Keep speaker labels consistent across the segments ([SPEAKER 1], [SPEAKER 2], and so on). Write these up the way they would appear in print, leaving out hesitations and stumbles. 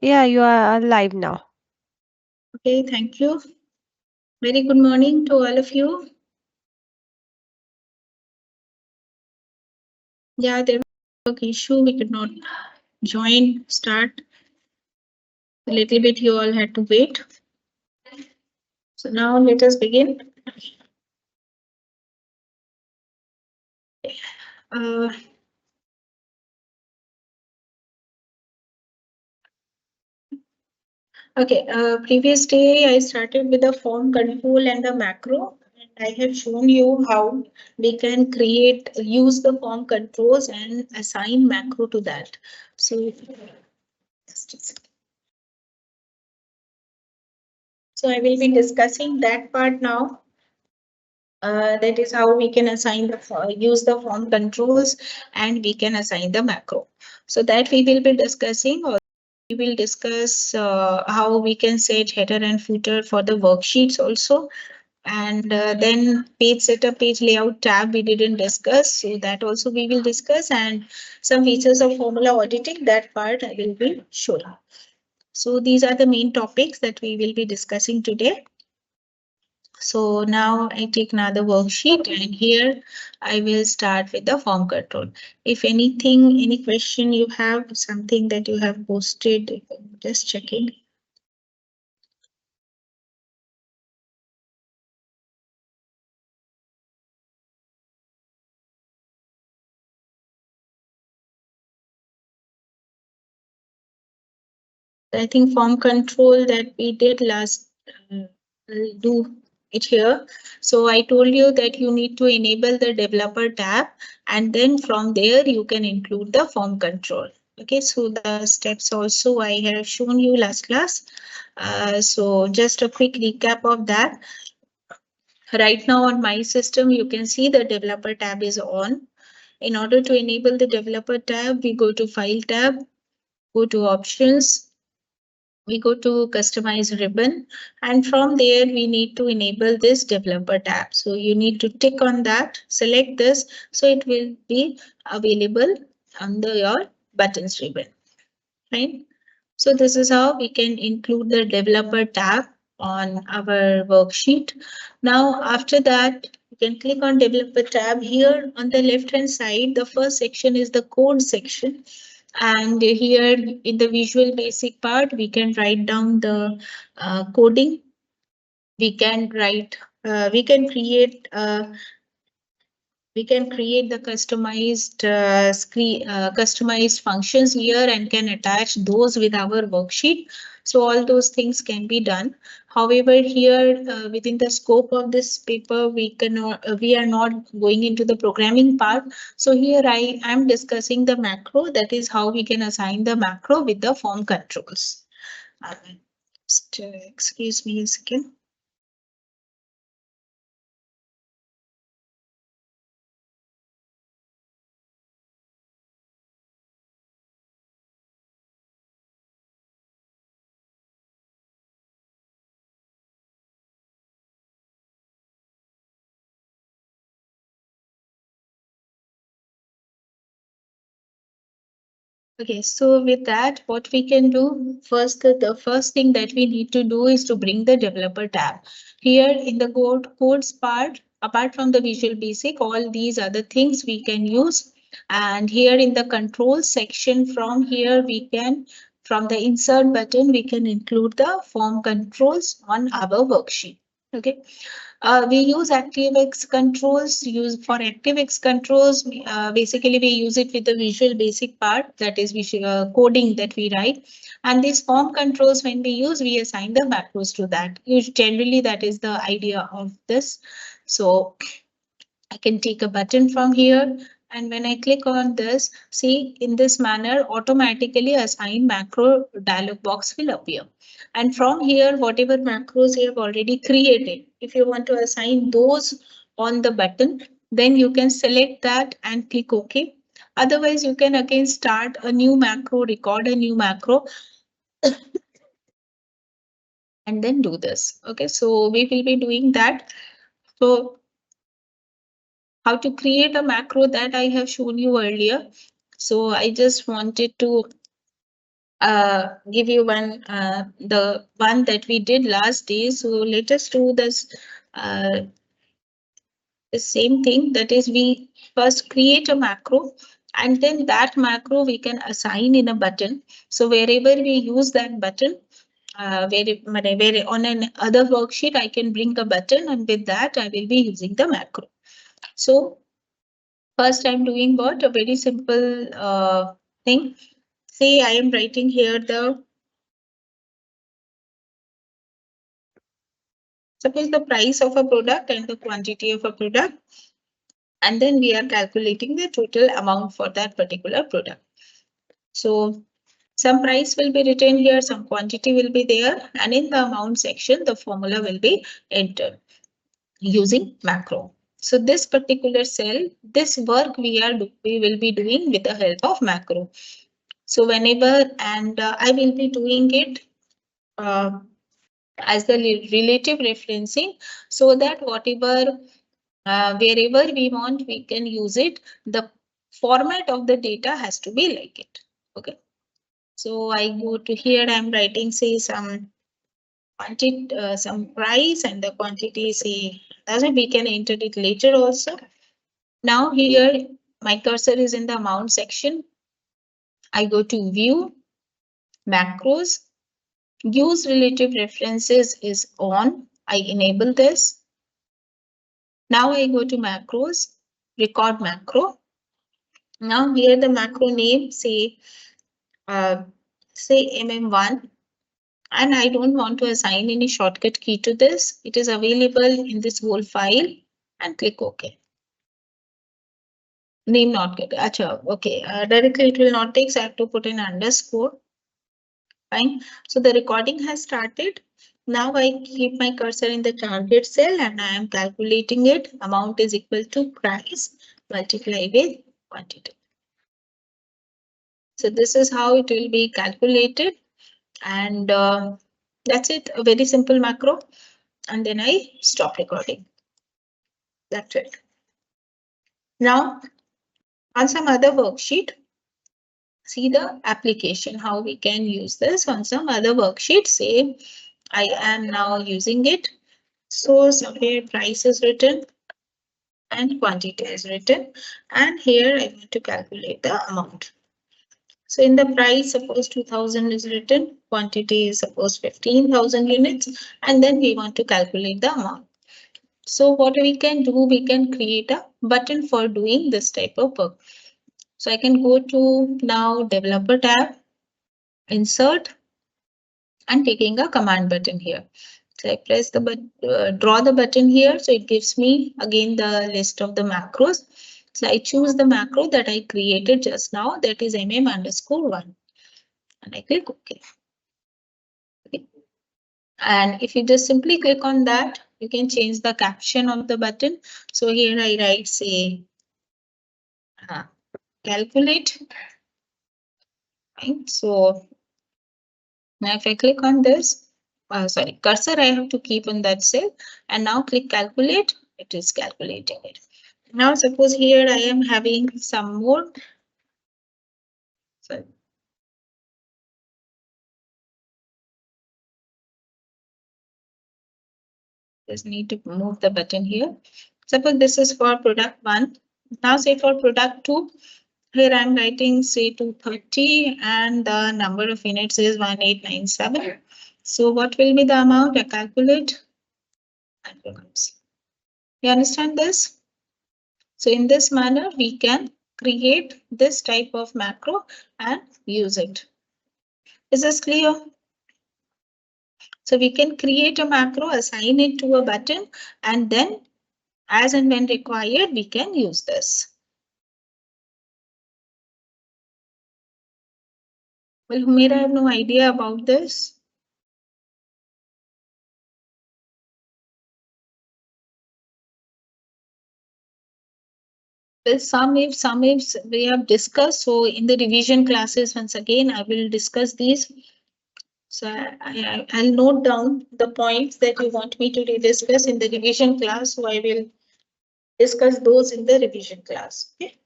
[SPEAKER 1] Yeah, you are live now.
[SPEAKER 2] Okay, thank you. Very good morning to all of you. Yeah, there was a network issue. We could not start a little bit. You all had to wait. So now let us begin. Uh, okay, previous day I started with the form control and the macro. And I have shown you how we can use the form controls and assign macro to that. So, just a second. So I will be discussing that part now. That is how we can use the form controls and we can assign the macro. So that we will be discussing. Or we will discuss how we can set header and footer for the worksheets also. And then page setup, page layout tab we didn't discuss. So that also we will discuss, and some features of formula auditing, that part I will be showing. So these are the main topics that we will be discussing today. So now I take another worksheet, and here I will start with the form control. If anything, any question you have, something that you have posted, just checking. I think form control that we did last, I'll do it here. So I told you that you need to enable the developer tab, and then from there you can include the form control. Okay, so the steps also I have shown you last class. So just a quick recap of that. Right now on my system, you can see the developer tab is on. In order to enable the developer tab, we go to File tab, go to Options, we go to Customize ribbon, and from there we need to enable this developer tab. So you need to tick on that, select this, so it will be available under your buttons ribbon. Right? So this is how we can include the developer tab on our worksheet. Now, after that, you can click on developer tab. Here on the left hand side, the first section is the code section. And here in the visual basic part, we can write down the coding. We can create the customized functions here and can attach those with our worksheet. So all those things can be done. However, here within the scope of this paper, we are not going into the programming part. So here I am discussing the macro. That is how we can assign the macro with the form controls. Excuse me a second. Okay, so with that, what we can do first, the first thing that we need to do is to bring the developer tab. Here in the codes part, apart from the Visual Basic, all these other things we can use. And here in the control section, from here from the insert button, we can include the form controls on our worksheet. Okay. We use ActiveX controls. Use for ActiveX controls, basically we use it with the Visual Basic part, that is visual coding that we write. And these form controls, when we assign the macros to that. Generally, that is the idea of this. So I can take a button from here, and when I click on this, see, in this manner, automatically assign macro dialog box will appear. And from here, whatever macros you have already created, if you want to assign those on the button, then you can select that and click OK. Otherwise, you can again start a new macro, record a new macro, and then do this. Okay, so we will be doing that. So how to create a macro, that I have shown you earlier. So I just wanted to give you one, the one that we did last day. So let us do this, the same thing. That is, we first create a macro, and then that macro we can assign in a button. So wherever we use that button, where on an other worksheet I can bring a button, and with that I will be using the macro. So first I'm doing what? A very simple thing. Say I am writing here the, suppose the price of a product and the quantity of a product, and then we are calculating the total amount for that particular product. So some price will be written here, some quantity will be there, and in the amount section, the formula will be entered using macro. So this particular cell, this work we will be doing with the help of macro. So whenever, and I will be doing it uh, as the relative referencing, so that whatever, wherever we want, we can use it. The format of the data has to be like it. Okay. So I go to here, I'm writing, say, some quantity, some price, and the quantity, say, doesn't, we can enter it later also. Now here, my cursor is in the amount section. I go to view, macros, use relative references is on. I enable this. Now I go to macros, record macro. Now here the macro name, say MM1, and I don't want to assign any shortcut key to this. It is available in this whole file, and click OK. Name not get. Acha, okay. Directly it will not take, so I have to put an underscore. Fine. So the recording has started. Now I keep my cursor in the target cell and I am calculating it. Amount is equal to price multiplied with quantity. So this is how it will be calculated, and that's it. A very simple macro, and then I stop recording. That's it. Now on some other worksheet, see the application, how we can use this on some other worksheet. Say I am now using it. So somewhere price is written and quantity is written, and here I want to calculate the amount. So in the price, suppose 2000 is written, quantity is suppose 15,000 units, and then we want to calculate the amount. So what we can do, we can create a button for doing this type of work. So I can go to now developer tab, insert, and taking a command button here. So I press the draw the button here. So it gives me again the list of the macros. So I choose the macro that I created just now, that is mm_1, and I click OK. Okay. And if you just simply click on that, you can change the caption of the button. So here I write, say, calculate. Right. So now if I click on this, sorry, cursor I have to keep on that cell, and now click calculate, it is calculating it. Now suppose here I am having some more. So just need to move the button here. Suppose this is for product 1. Now say for product 2, here I'm writing, say, 230, and the number of units is 1897. So what will be the amount? I calculate. You understand this? So in this manner, we can create this type of macro and use it. Is this clear? So we can create a macro, assign it to a button, and then as and when required, we can use this. Well, Humaira, I have no idea about this. Well, some ifs we have discussed. So in the revision classes, once again, I will discuss these. So I'll note down the points that you want me to discuss in the revision class. So I will discuss those in the revision class. Okay.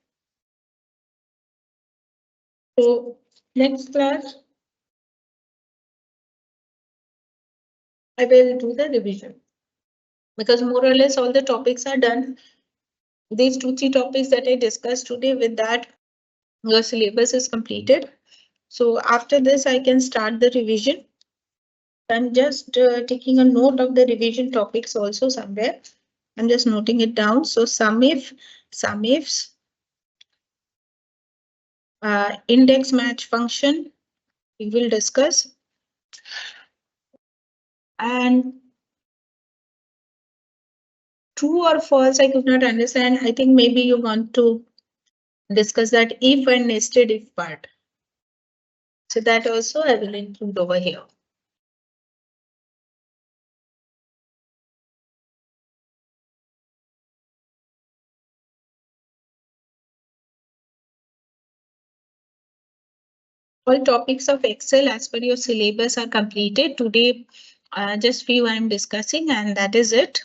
[SPEAKER 2] So next class, I will do the revision because more or less all the topics are done. These 2-3 topics that I discussed today, with that your syllabus is completed. So after this, I can start the revision. I'm just taking a note of the revision topics also somewhere. I'm just noting it down. So sum ifs, index match function, we will discuss. And true or false, I could not understand. I think maybe you want to discuss that if and nested if part. So that also I will include over here. All topics of Excel as per your syllabus are completed. Today, just few I am discussing, and that is it.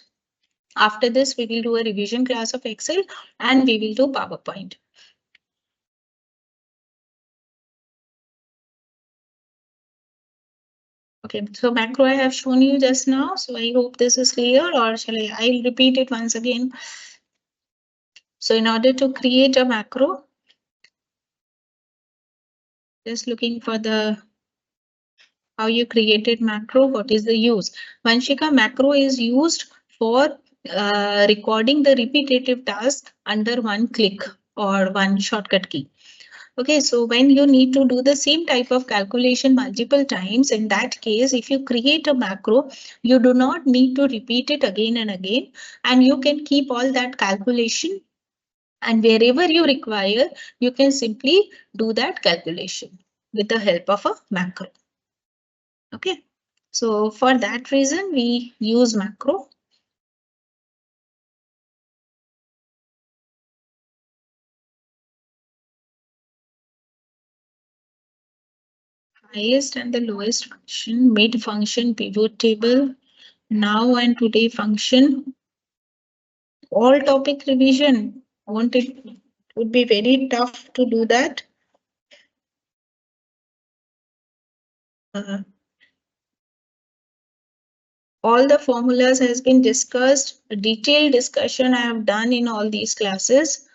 [SPEAKER 2] After this, we will do a revision class of Excel and we will do PowerPoint. Okay, so macro I have shown you just now. So I hope this is clear, or shall I'll repeat it once again. So in order to create a macro, just looking for the how you created macro, what is the use? Vanshika, macro is used for recording the repetitive task under one click or one shortcut key. Okay, so when you need to do the same type of calculation multiple times, in that case, if you create a macro, you do not need to repeat it again and again, and you can keep all that calculation, and wherever you require, you can simply do that calculation with the help of a macro. Okay, so for that reason, we use macro. Highest and the lowest function, mid function, pivot table, now and today function, all topic revision. Won't it would be very tough to do that? Uh, all the formulas has been discussed. A detailed discussion I have done in all these classes.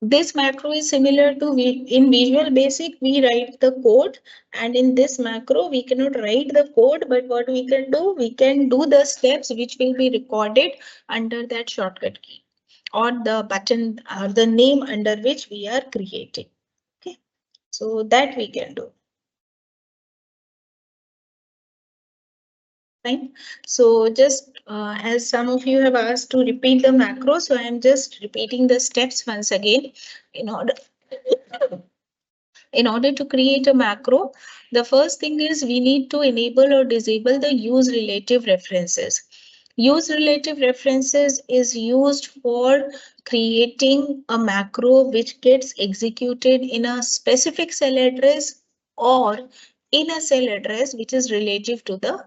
[SPEAKER 2] This macro is similar to in Visual Basic, we write the code, and in this macro, we cannot write the code, but what we can do the steps which will be recorded under that shortcut key or the button or the name under which we are creating. Okay, so that we can do. Fine. So just as some of you have asked to repeat the macro, so I am just repeating the steps once again in order in order to create a macro. The first thing is we need to enable or disable the use relative references. Use relative references is used for creating a macro which gets executed in a specific cell address or in a cell address which is relative to the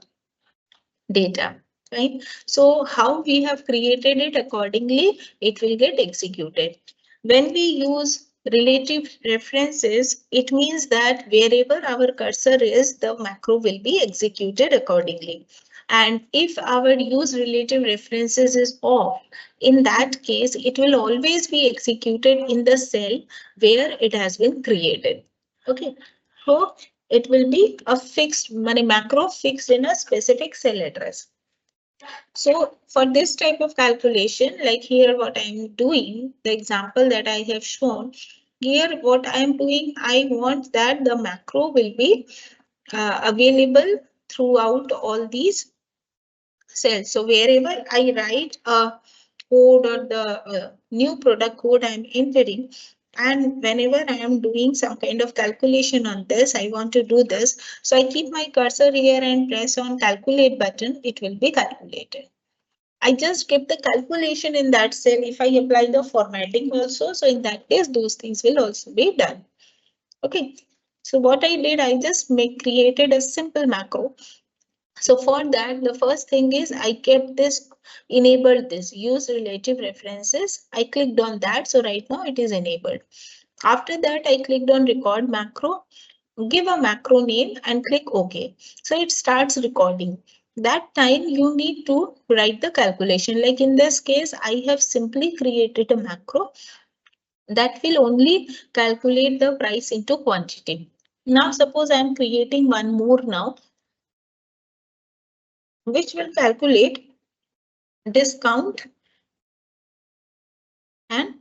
[SPEAKER 2] data, right? So how we have created it, accordingly it will get executed. When we use relative references, it means that wherever our cursor is, the macro will be executed accordingly. And if our use relative references is off, in that case it will always be executed in the cell where it has been created. Okay, so it will be a fixed money macro fixed in a specific cell address. So for this type of calculation, like here what I am doing, the example that I have shown, here what I am doing, I want that the macro will be available throughout all these cells. So wherever I write a code or the new product code I am entering, and whenever I am doing some kind of calculation on this, I want to do this. So I keep my cursor here and press on calculate button, it will be calculated. I just keep the calculation in that cell. If I apply the formatting also, so in that case, those things will also be done. Okay. So what I did, I just created a simple macro. So for that, the first thing is I kept this, enabled this use relative references. I clicked on that. So right now it is enabled. After that, I clicked on record macro. give a macro name and click OK. So it starts recording. That time you need to write the calculation. Like in this case, I have simply created a macro that will only calculate the price into quantity. Now suppose I am creating one more now, which will calculate discount and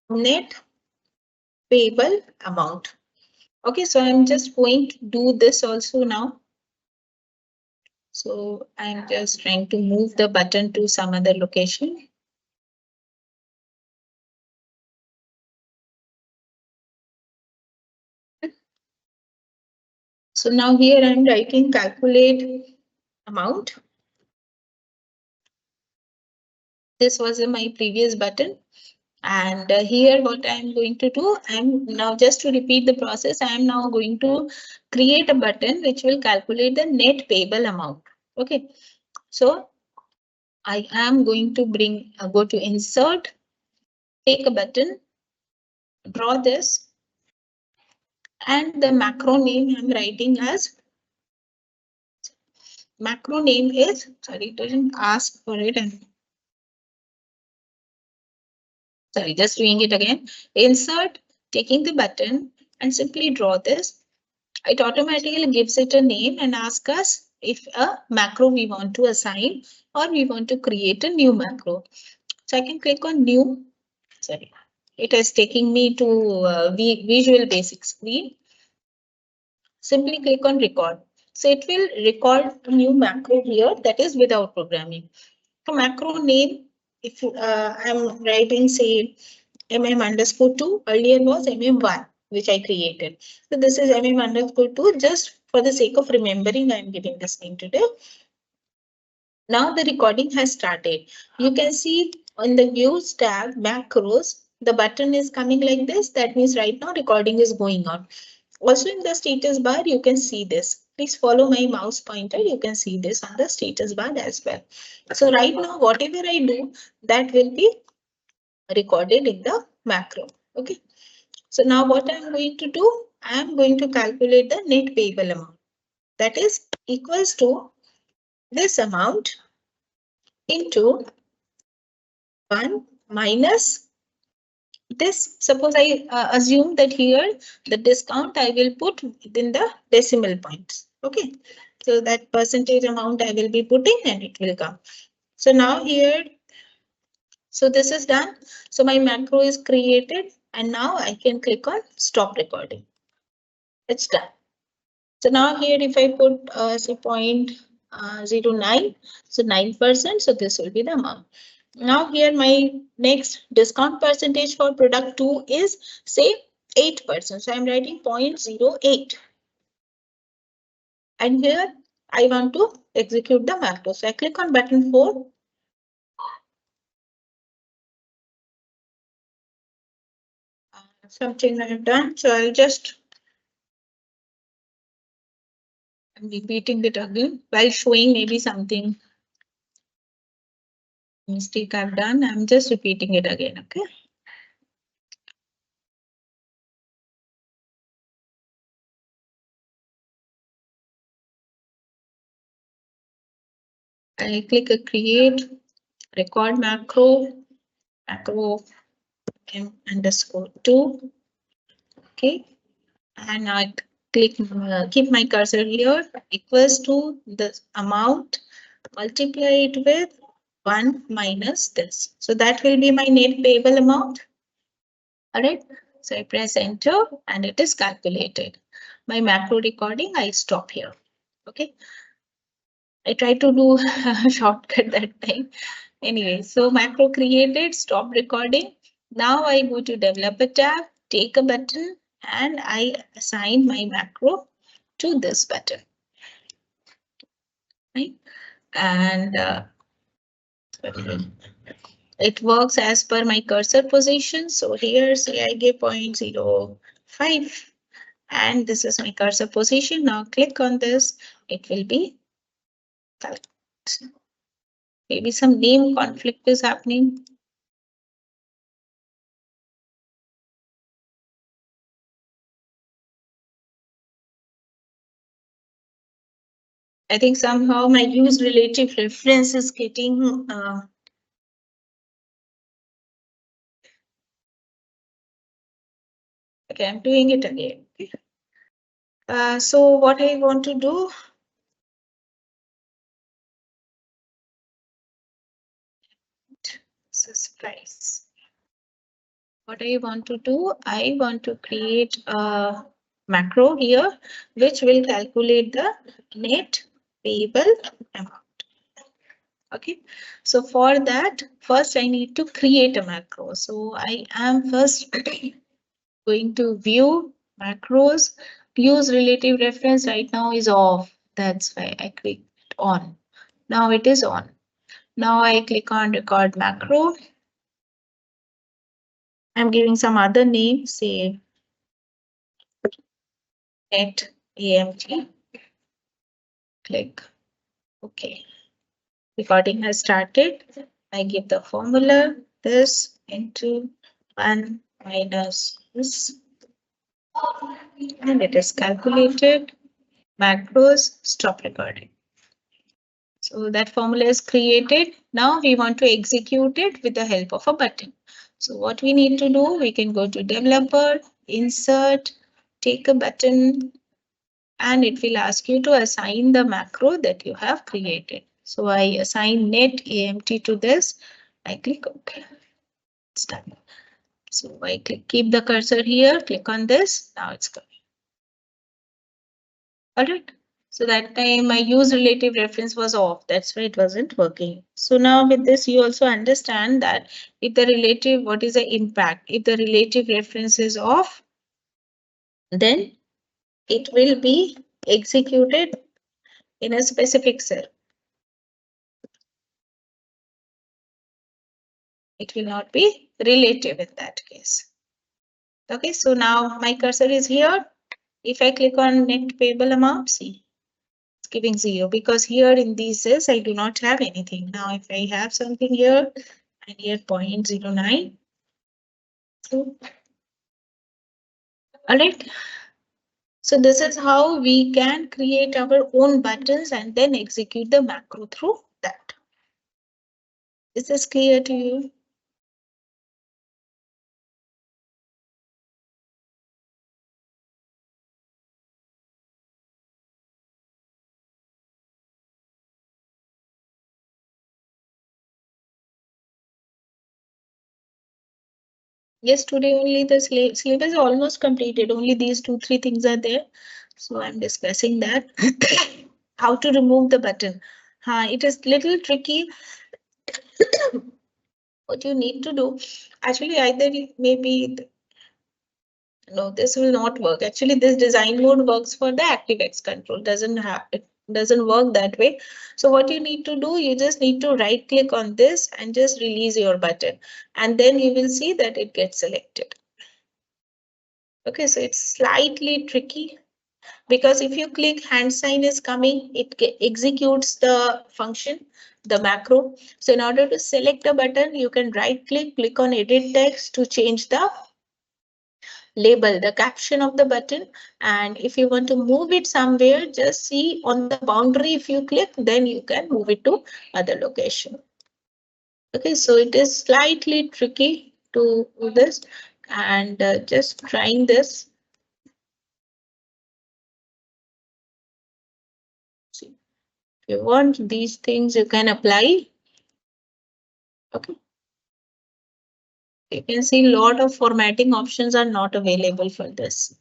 [SPEAKER 2] net payable amount. Okay, so I'm just going to do this also now. So I'm just trying to move the button to some other location. So now here I'm writing calculate amount. This was my previous button. And here what I'm going to do, I'm now just to repeat the process, I'm now going to create a button which will calculate the net payable amount. Okay, so I am going to go to insert, take a button, draw this, and the macro name I'm writing as macro name is, sorry, it doesn't ask for it. And sorry, just doing it again. Insert, taking the button and simply draw this. It automatically gives it a name and asks us if a macro we want to assign or we want to create a new macro. So I can click on new. Sorry, it is taking me to Visual Basic screen. Simply click on record. So it will record a new macro here that is without programming. So macro name, if I'm writing say mm_2, earlier was mm1, which I created. So this is mm_2, just for the sake of remembering, I'm giving this name today. Now the recording has started. You can see on the views tab macros, the button is coming like this. That means right now recording is going on. Also in the status bar, you can see this. Please follow my mouse pointer. You can see this on the status bar as well. So right now, whatever I do, that will be recorded in the macro. Okay. So now what I'm going to do, I'm going to calculate the net payable amount. That is equals to this amount into 1 minus this. Suppose I assume that here the discount I will put within the decimal points. Okay. So that percentage amount I will be putting and it will come. So now here, so this is done. So my macro is created and now I can click on stop recording. It's done. So now here if I put say 0.09, so 9%, so this will be the amount. Now here my next discount percentage for product 2 is say 8%. So I'm writing 0.08. And here I want to execute the macro. So I click on button 4. Something I have done. So I'll just, I'm repeating it again while showing maybe something mistake I've done. I'm just repeating it again. Okay. I click a create record macro m_2. Okay. And I click keep my cursor here equals to the amount, multiply it with 1 minus this. So that will be my net payable amount. All right. So I press enter and it is calculated. My macro recording, I stop here. Okay. I tried to do a shortcut that time. Anyway, so macro created, stop recording. Now I go to developer tab, take a button, and I assign my macro to this button. Right? And it works as per my cursor position. So here, say I give 0.05, and this is my cursor position. Now click on this, it will be correct. Maybe some name conflict is happening. I think somehow my use relative reference is getting okay, I'm doing it again. So what I want to do, this is price. What I want to do, I want to create a macro here, which will calculate the net payable amount. Okay, so for that, first I need to create a macro. So I am first going to view macros. Use relative reference right now is off. That's why I clicked on. Now it is on. Now I click on record macro. I'm giving some other name, say net AMT. Click OK. Recording has started. I give the formula this into 1 minus this, and it is calculated. Macros, stop recording. So that formula is created. Now we want to execute it with the help of a button. So what we need to do, we can go to developer, insert, take a button, and it will ask you to assign the macro that you have created. So I assign net AMT to this. I click OK. It's done. So I click, keep the cursor here, click on this. Now it's coming. All right. So that time my use relative reference was off. That's why it wasn't working. So now with this, you also understand that if the relative, what is the impact? If the relative reference is off, then it will be executed in a specific cell. It will not be relative in that case. Okay, so now my cursor is here. If I click on net payable amount, see, it's giving 0 because here in these cells, I do not have anything. Now, if I have something here and here 0.09. So, all right. So this is how we can create our own buttons and then execute the macro through that. Is this clear to you? Yes, today only the syllabus is almost completed. Only these 2-3 things are there. So I'm discussing that. How to remove the button. It is little tricky. What you need to do, actually, either maybe no, this will not work. Actually, this design mode works for the ActiveX control. It doesn't work that way. So what you need to do, you just need to right click on this and just release your button, and then you will see that it gets selected. Okay, so it's slightly tricky because if you click hand sign is coming, it executes the function, the macro. So in order to select a button, you can right click on edit text to change the label, the caption of the button. And if you want to move it somewhere, just see on the boundary. If you click, then you can move it to other location. Okay, so it is slightly tricky to do this, and just trying this. See, if you want these things, you can apply. Okay. You can see a lot of formatting options are not available for this.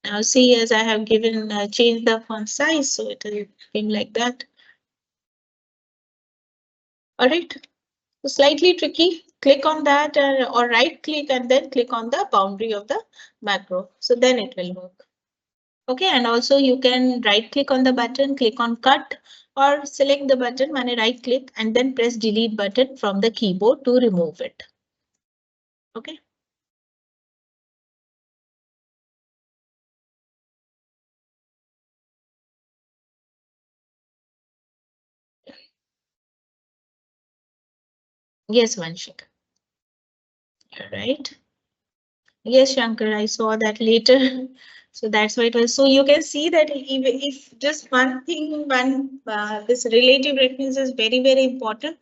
[SPEAKER 2] Now see, as I have given changed the font size, so it will be like that. All right. So slightly tricky. Click on that or right click and then click on the boundary of the macro. So then it will work. Okay, and also you can right click on the button, click on cut, or select the button when I right click and then press delete button from the keyboard to remove it. Okay. Yes, Vanshik. All right. Yes, Shankar, I saw that later. So that's why it was. So you can see that if just one thing, this relative reference is very, very important,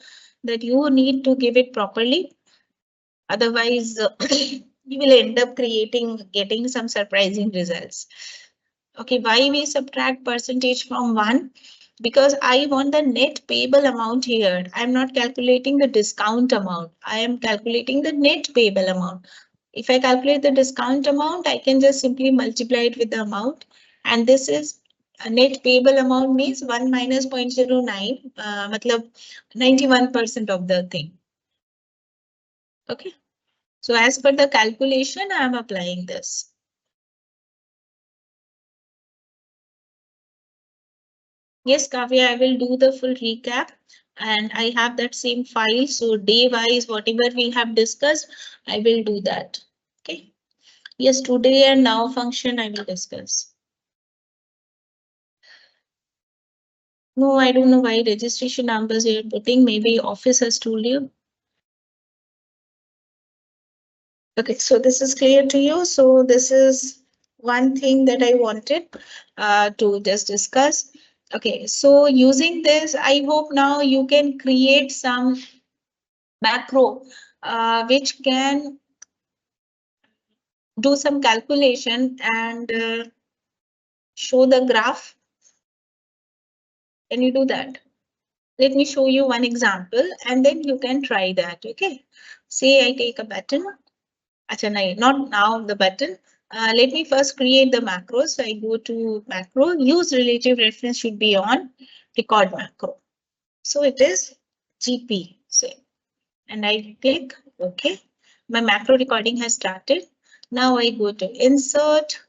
[SPEAKER 2] that you need to give it properly. Otherwise, you will end up getting some surprising results. Okay, why we subtract percentage from 1? Because I want the net payable amount here. I'm not calculating the discount amount. I am calculating the net payable amount. If I calculate the discount amount, I can just simply multiply it with the amount. And this is a net payable amount means 1 minus 0.09, matlab 91% of the thing. Okay. So as per the calculation, I am applying this. Yes, Kavya, I will do the full recap and I have that same file. So day wise, whatever we have discussed, I will do that. Okay. Yes, today and now function I will discuss. No, I don't know why registration numbers you're putting. Maybe office has told you. Okay, so this is clear to you. So this is one thing that I wanted to just discuss. Okay, so using this, I hope now you can create some macro which can do some calculation and show the graph. Can you do that? Let me show you one example and then you can try that. Okay, say I take a button. Achha, not now the button. Let me first create the macros. So I go to macro, use relative reference should be on, record macro. So it is GP, say, and I click OK. My macro recording has started. Now I go to insert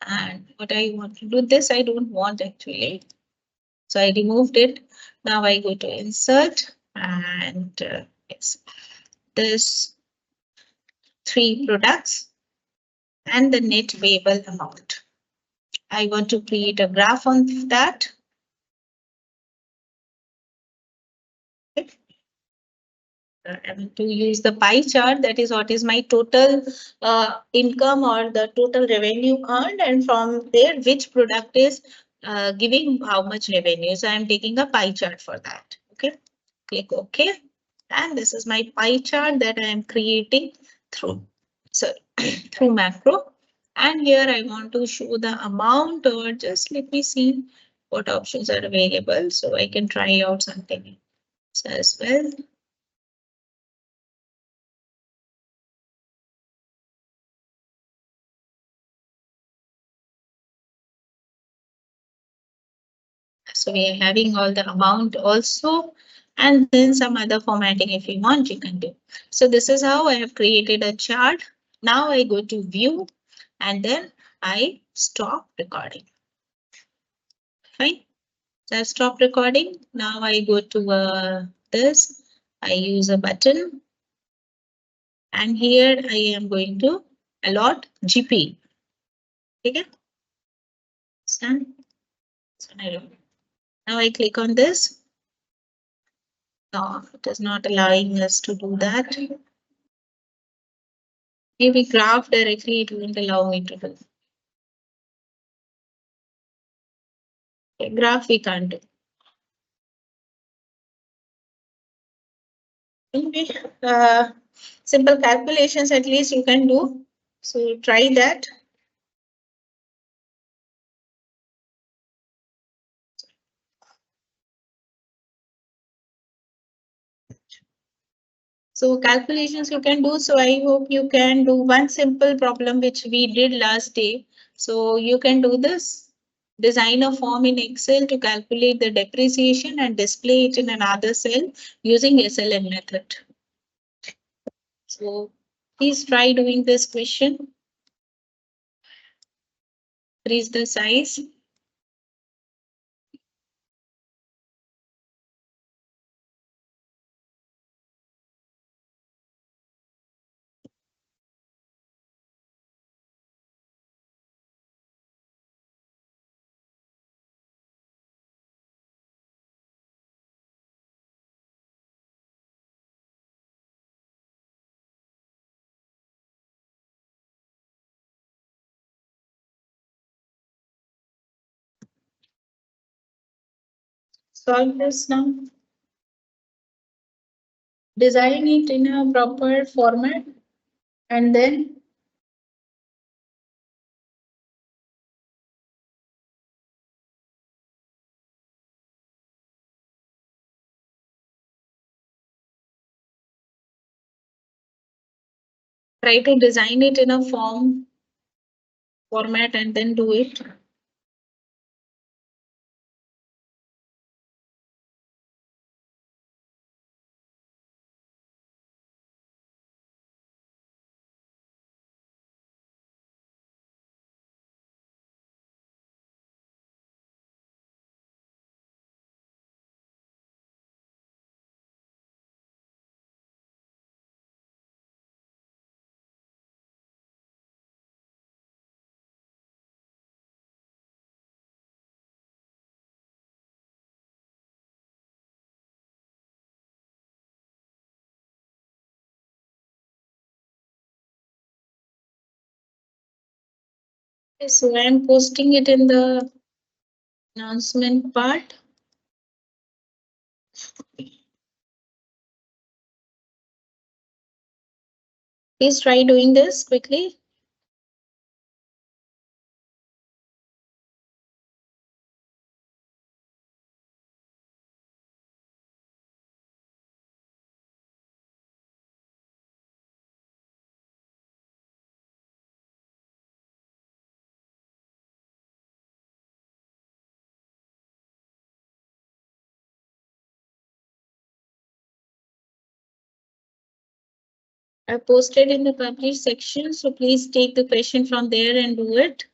[SPEAKER 2] and what I want to do this, I don't want actually. So I removed it. Now I go to insert and yes, this 3 products and the net payable amount. I want to create a graph on that. I want to use the pie chart. That is what is my total income or the total revenue earned. And from there, which product is giving how much revenue. So I'm taking a pie chart for that. Okay. Click OK. And this is my pie chart that I am creating through, through macro. And here I want to show the amount or just let me see what options are available so I can try out something as well. So we are having all the amount also and then some other formatting if you want you can do. So this is how I have created a chart. Now I go to view and then I stop recording. Fine. So I've stopped recording. Now I go to this. I use a button. And here I am going to allot GP. Okay. Stand. So now I click on this. No, it is not allowing us to do that. Maybe graph directly, it won't allow me to do. Okay, graph we can't do. Maybe simple calculations at least you can do. So try that. So calculations you can do. So I hope you can do one simple problem which we did last day. So you can do this. Design a form in Excel to calculate the depreciation and display it in another cell using SLN method. So please try doing this question. Increase the size. solve this now. Design it in a proper format and then try to design it in a format and then do it. So I'm posting it in the announcement part. Please try doing this quickly. I posted in the published section, so please take the question from there and do it.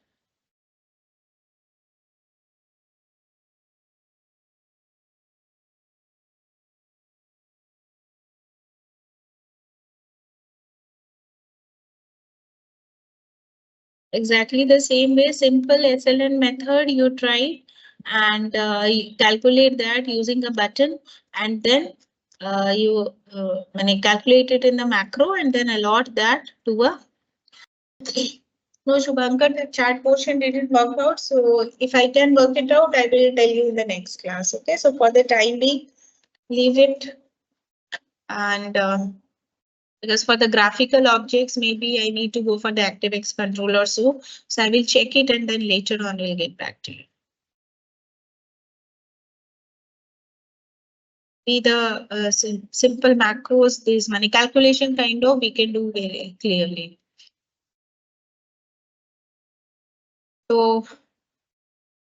[SPEAKER 2] Exactly the same way, simple SLN method you try and you calculate that using a button, and then when you calculate it in the macro and then allot that to a no, Shubhankar, the chat portion didn't work out. So if I can work it out, I will tell you in the next class. Okay. So for the time being, leave it. And because for the graphical objects, maybe I need to go for the ActiveX control or so. So I will check it and then later on we'll get back to you. Be the simple macros, this money calculation kind of we can do very clearly. So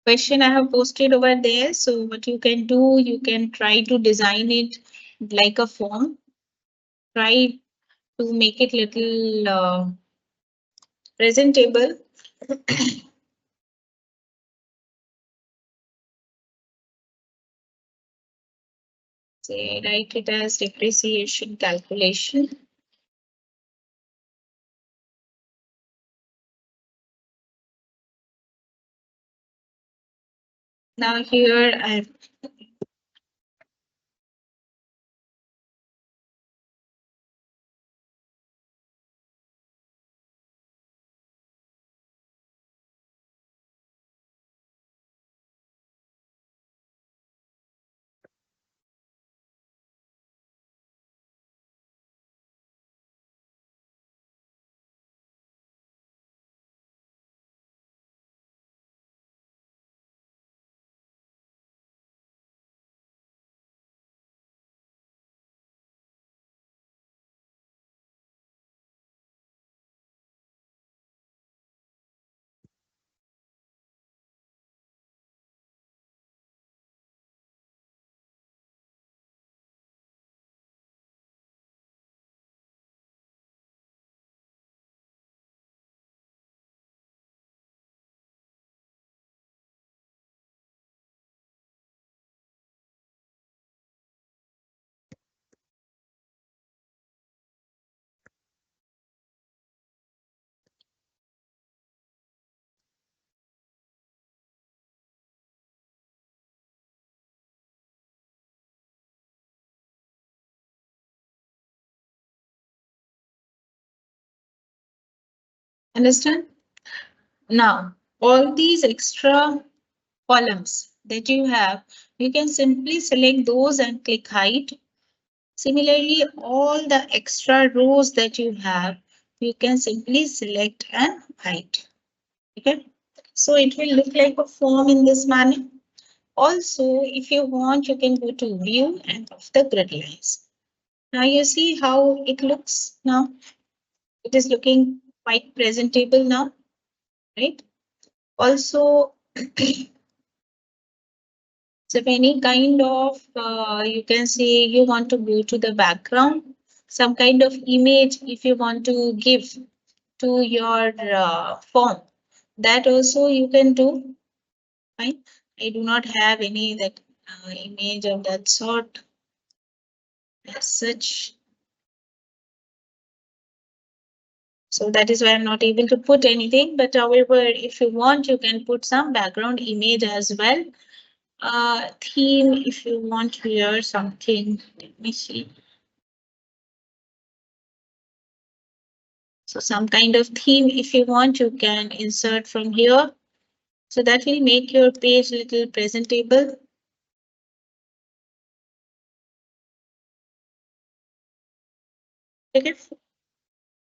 [SPEAKER 2] question I have posted over there. So what you can do, you can try to design it like a form. Try to make it little presentable. Say write it as depreciation calculation. Now here I understand. Now all these extra columns that you have, you can simply select those and click hide. Similarly, all the extra rows that you have, you can simply select and hide. Okay. So it will look like a form in this manner. Also, if you want, you can go to view and of the grid lines. Now you see how it looks now. It is looking quite presentable now, right? Also, so if any kind of, you can say you want to go to the background, some kind of image if you want to give to your form, that also you can do. Fine. I do not have any that image of that sort as such. So that is why I'm not able to put anything. But however, if you want, you can put some background image as well. Theme, if you want here something, let me see. So some kind of theme, if you want, you can insert from here. So that will make your page little presentable. Okay.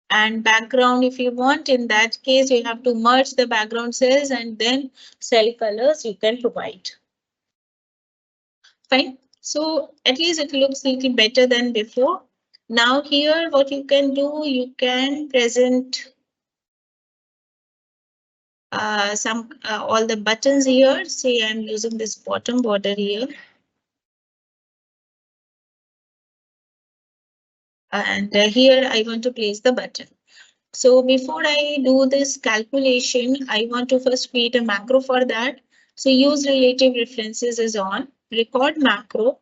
[SPEAKER 2] And background, if you want, in that case, you have to merge the background cells and then cell colors you can provide. Fine. So at least it looks a little better than before. Now here, what you can do, you can present some all the buttons here. Say I'm using this bottom border here. And here I want to place the button. So before I do this calculation, I want to first create a macro for that. So use relative references is on. Record macro.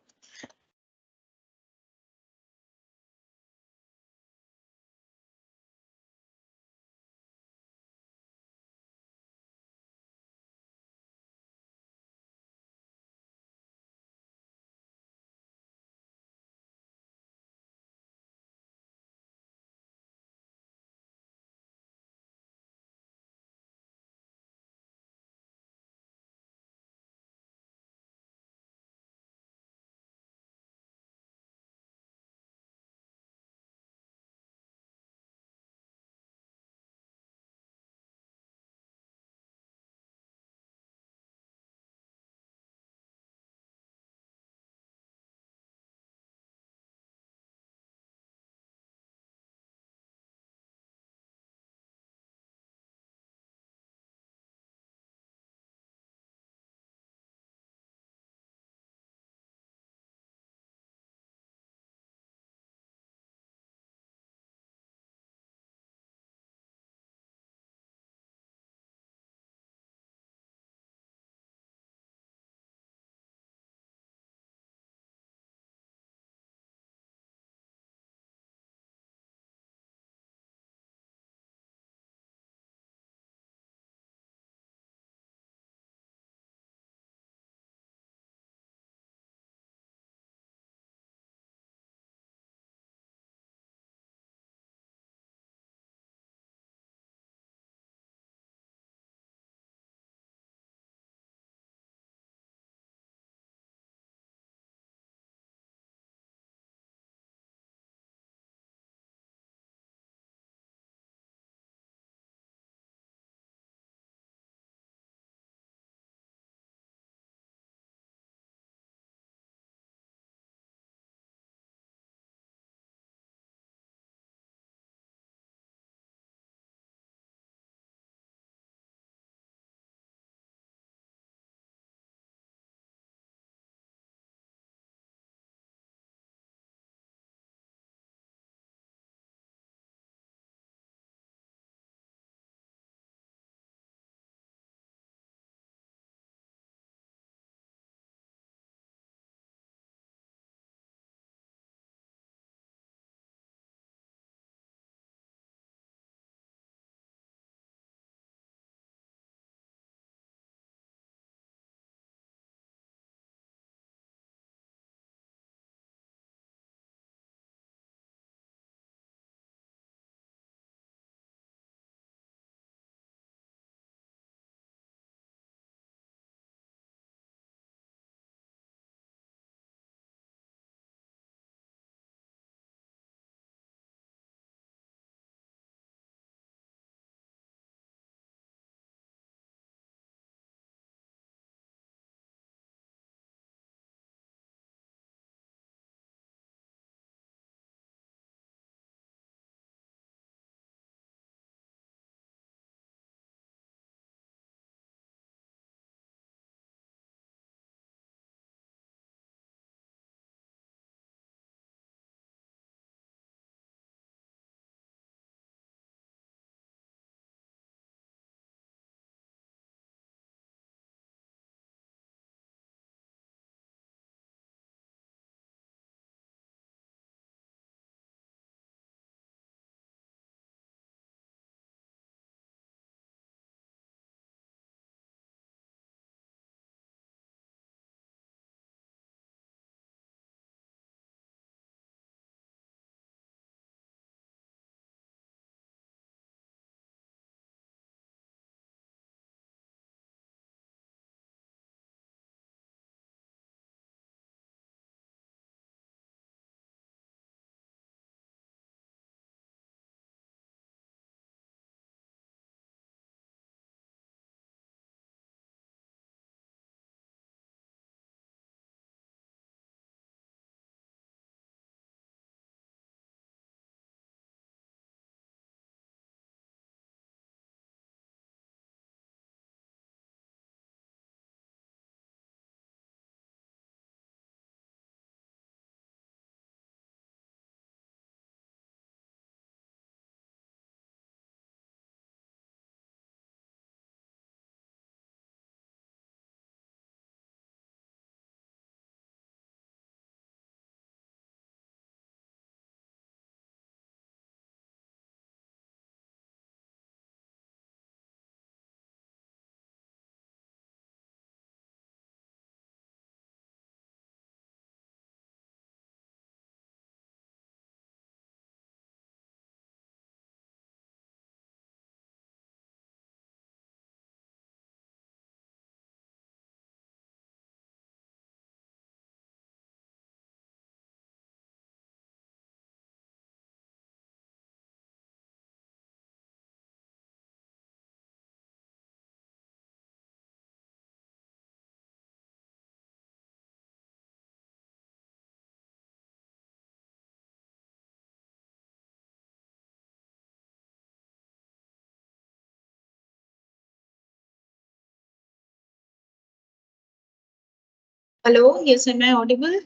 [SPEAKER 2] Hello, yes, am I audible?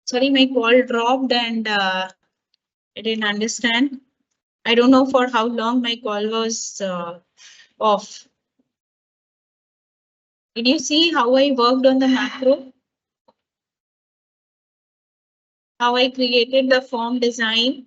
[SPEAKER 2] Sorry, my call dropped and I didn't understand. I don't know for how long my call was off. Did you see how I worked on the macro? How I created the form design?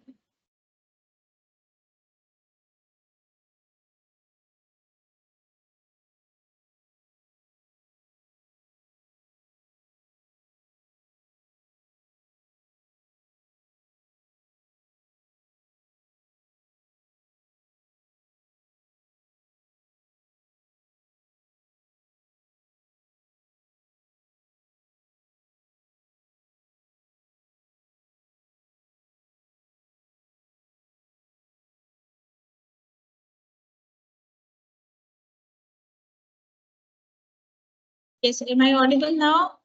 [SPEAKER 2] Yes, am I audible now?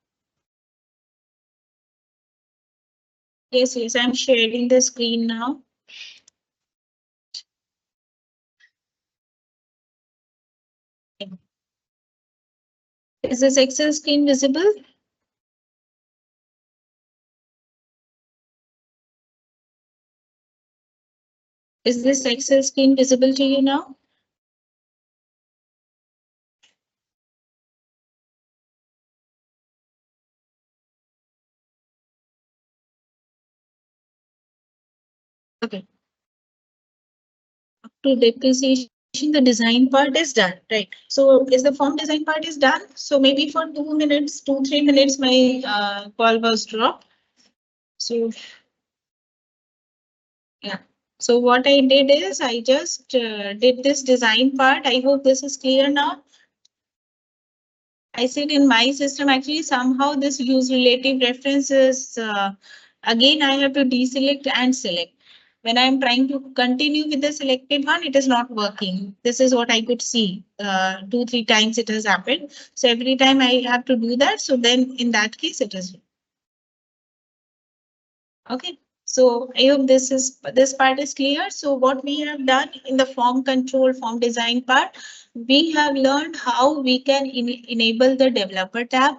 [SPEAKER 2] Yes, yes, I'm sharing the screen now. Is this Excel screen visible? Is this Excel screen visible to you now? Okay. Up to depreciation, the design part is done, right? So is the form design part is done? So maybe for 2 minutes, 3 minutes, my call was dropped. So yeah. So what I did is I just did this design part. I hope this is clear now. I said in my system, actually, somehow this use relative references, again, I have to deselect and select. When I'm trying to continue with the selected one, it is not working. This is what I could see. 2, 3 times it has happened. So every time I have to do that. So then in that case, it is okay. So I hope this part is clear. So what we have done in the form control, form design part, we have learned how we can enable the developer tab,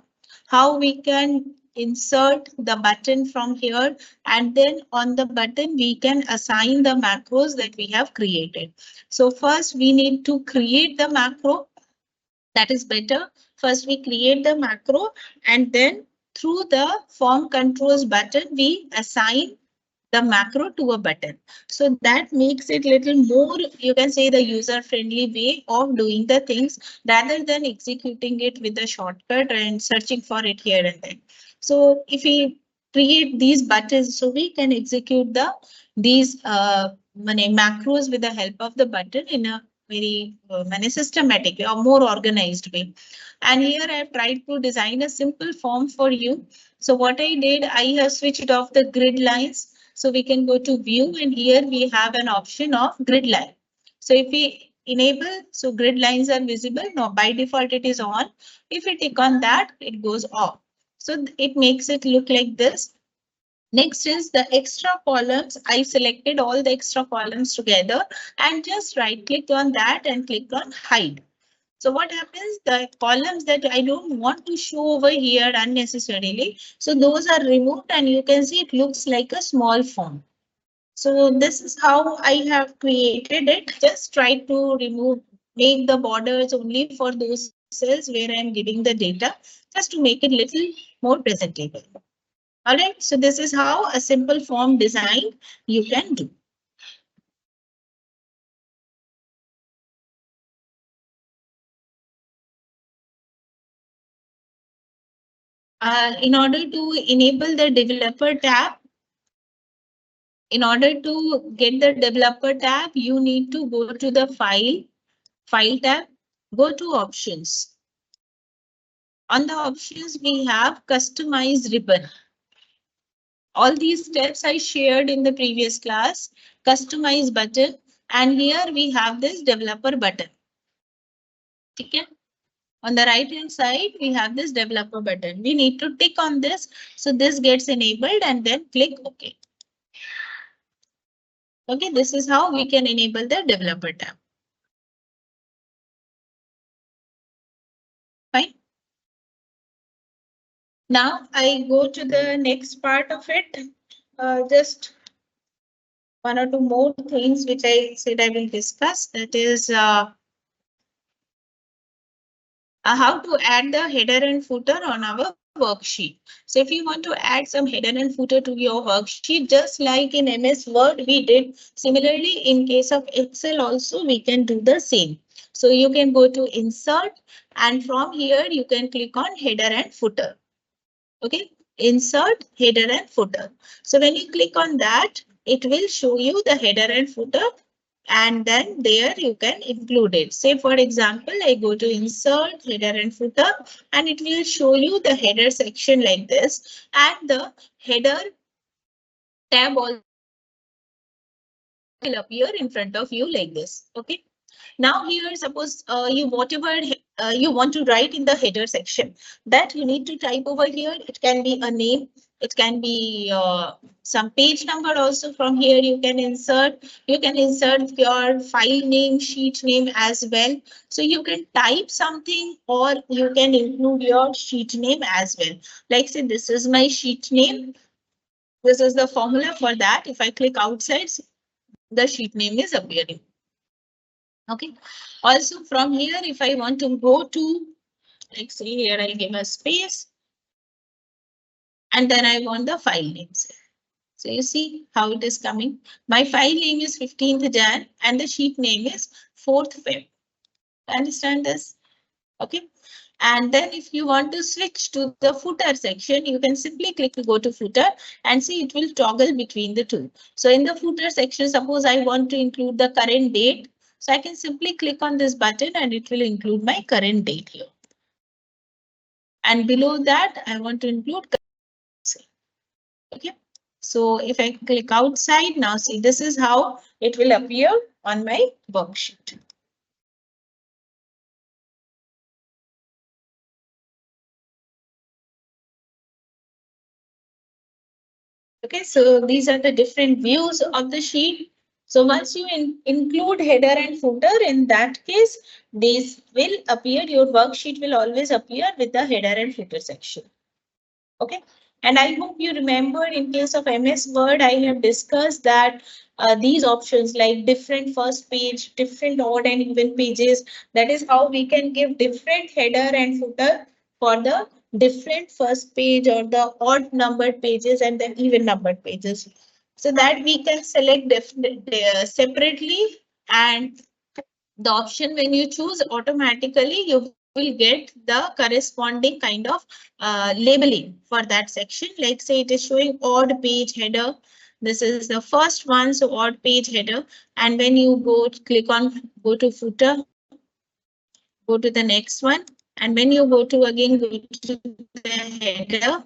[SPEAKER 2] how we can insert the button from here, and then on the button we can assign the macros that we have created. So first we need to create the macro. That is better. First we create the macro, and then through the form controls button we assign the macro to a button. So that makes it little more, you can say, the user friendly way of doing the things rather than executing it with a shortcut and searching for it here and there. So if we create these buttons, so we can execute these macros with the help of the button in a very systematic way or more organized way. And here I have tried to design a simple form for you. So what I did, I have switched off the grid lines. So we can go to view, and here we have an option of grid line. So if we enable, so grid lines are visible. Now by default it is on. If we click on that, it goes off. So it makes it look like this. Next is the extra columns. I selected all the extra columns together and just right click on that and click on hide. So what happens? The columns that I don't want to show over here unnecessarily. So those are removed and you can see it looks like a small form. So this is how I have created it. Just try to make the borders only for those cells where I'm giving the data, just to make it little more presentable. All right. So this is how a simple form design you can do. In order to enable the developer tab, in order to get the developer tab, you need to go to the file tab, go to options. On the options, we have customize ribbon. All these steps I shared in the previous class, customize button, and here we have this developer button. Okay. On the right hand side, we have this developer button. We need to tick on this. So this gets enabled and then click OK. Okay, this is how we can enable the developer tab. Now I go to the next part of it. Just one or two more things which I said I will discuss. That is how to add the header and footer on our worksheet. So if you want to add some header and footer to your worksheet, just like in MS Word we did, similarly in case of Excel also we can do the same. So you can go to insert and from here you can click on header and footer. Okay, insert header and footer. So when you click on that, it will show you the header and footer, and then there you can include it. Say for example, I go to insert header and footer, and it will show you the header section like this, and the header tab also will appear in front of you like this. Okay. Now here, suppose you whatever you want to write in the header section, that you need to type over here. It can be a name, it can be some page number also. From here you can insert. You can insert your file name, sheet name as well. So you can type something or you can include your sheet name as well. Like say this is my sheet name. This is the formula for that. If I click outside, the sheet name is appearing. Okay. Also from here, if I want to go to, like say here, I'll give a space and then I want the file names. So you see how it is coming. My file name is 15th Jan and the sheet name is 4th Feb. Understand this? Okay. And then if you want to switch to the footer section, you can simply click to go to footer and see it will toggle between the two. So in the footer section, suppose I want to include the current date. So I can simply click on this button and it will include my current date here. And below that, I want to include. Okay. So if I click outside, now see this is how it will appear on my worksheet. Okay, so these are the different views of the sheet. So once you include header and footer, in that case, these will appear, your worksheet will always appear with the header and footer section. Okay. And I hope you remember in case of MS Word, I have discussed that these options like different first page, different odd and even pages, that is how we can give different header and footer for the different first page or the odd numbered pages and then even numbered pages. So that we can select separately, and the option when you choose automatically you will get the corresponding kind of labeling for that section. Like say it is showing odd page header. This is the first one, so odd page header. And when you go click on go to footer, go to the next one. And when you go to again go to the header,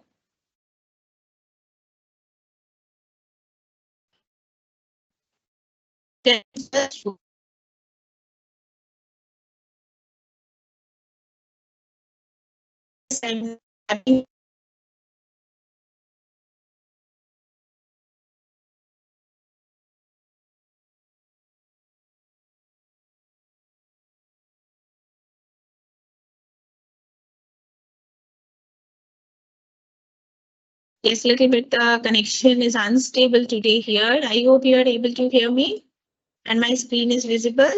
[SPEAKER 2] then just yes, little bit connection is unstable today here. I hope you are able to hear me and my screen is visible.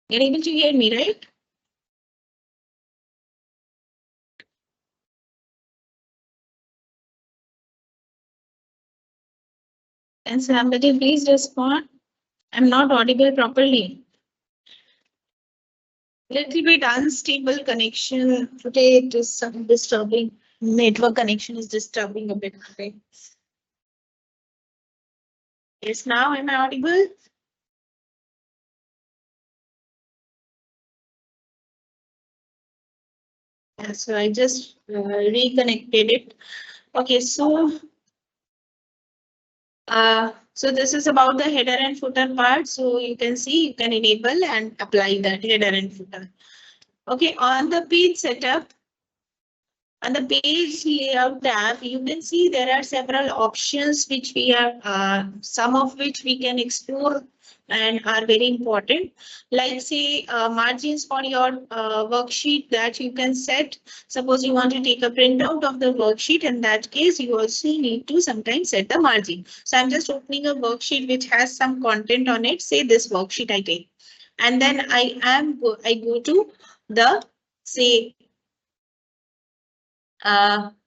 [SPEAKER 2] You're able to hear me, right? And somebody please respond. I'm not audible properly. Little bit unstable connection today. It is some disturbing. Network connection is disturbing a bit today. Yes, now am I audible? Yeah, so I just reconnected it. Okay, so this is about the header and footer part. So you can see you can enable and apply that header and footer. Okay, on the page setup, On the page layout tab, you can see there are several options which we are, some of which we can explore and are very important. Like say margins for your worksheet that you can set. Suppose you want to take a printout of the worksheet. In that case, you also need to sometimes set the margin. So I'm just opening a worksheet which has some content on it. Say this worksheet I take. And then I go to the say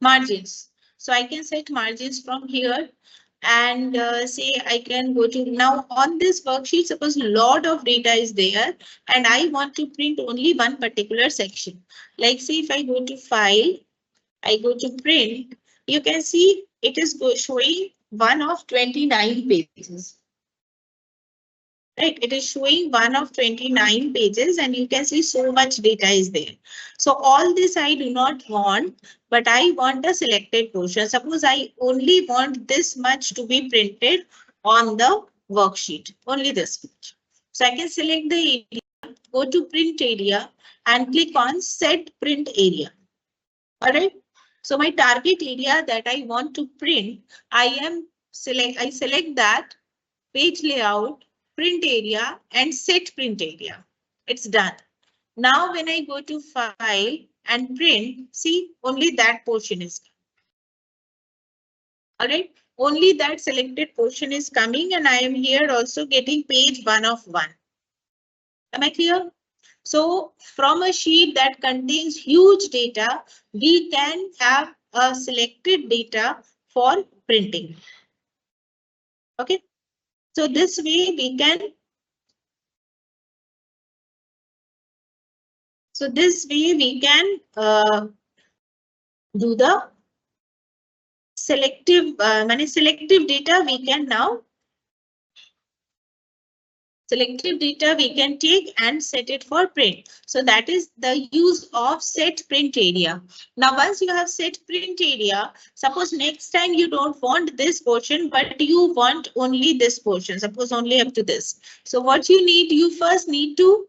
[SPEAKER 2] margins. So I can set margins from here and say I can go to now on this worksheet. Suppose a lot of data is there and I want to print only one particular section. Like say if I go to file, I go to print, you can see it is showing one of 29 pages. Right, it is showing one of 29 pages and you can see so much data is there. So all this I do not want, but I want a selected portion. Suppose I only want this much to be printed on the worksheet, only this much. So I can select the area, go to print area and click on set print area. All right. So my target area that I want to print, I select that page layout, print area and set print area. It's done. Now when I go to file and print, see only that portion is. All right. Only that selected portion is coming and I am here also getting page 1 of 1. Am I clear? So from a sheet that contains huge data, we can have a selected data for printing. Okay. So this way we can do the selective selective data we can now take and set it for print. So that is the use of set print area. Now once you have set print area, suppose next time you don't want this portion but you want only this portion, suppose only up to this. So what you need, you first need to,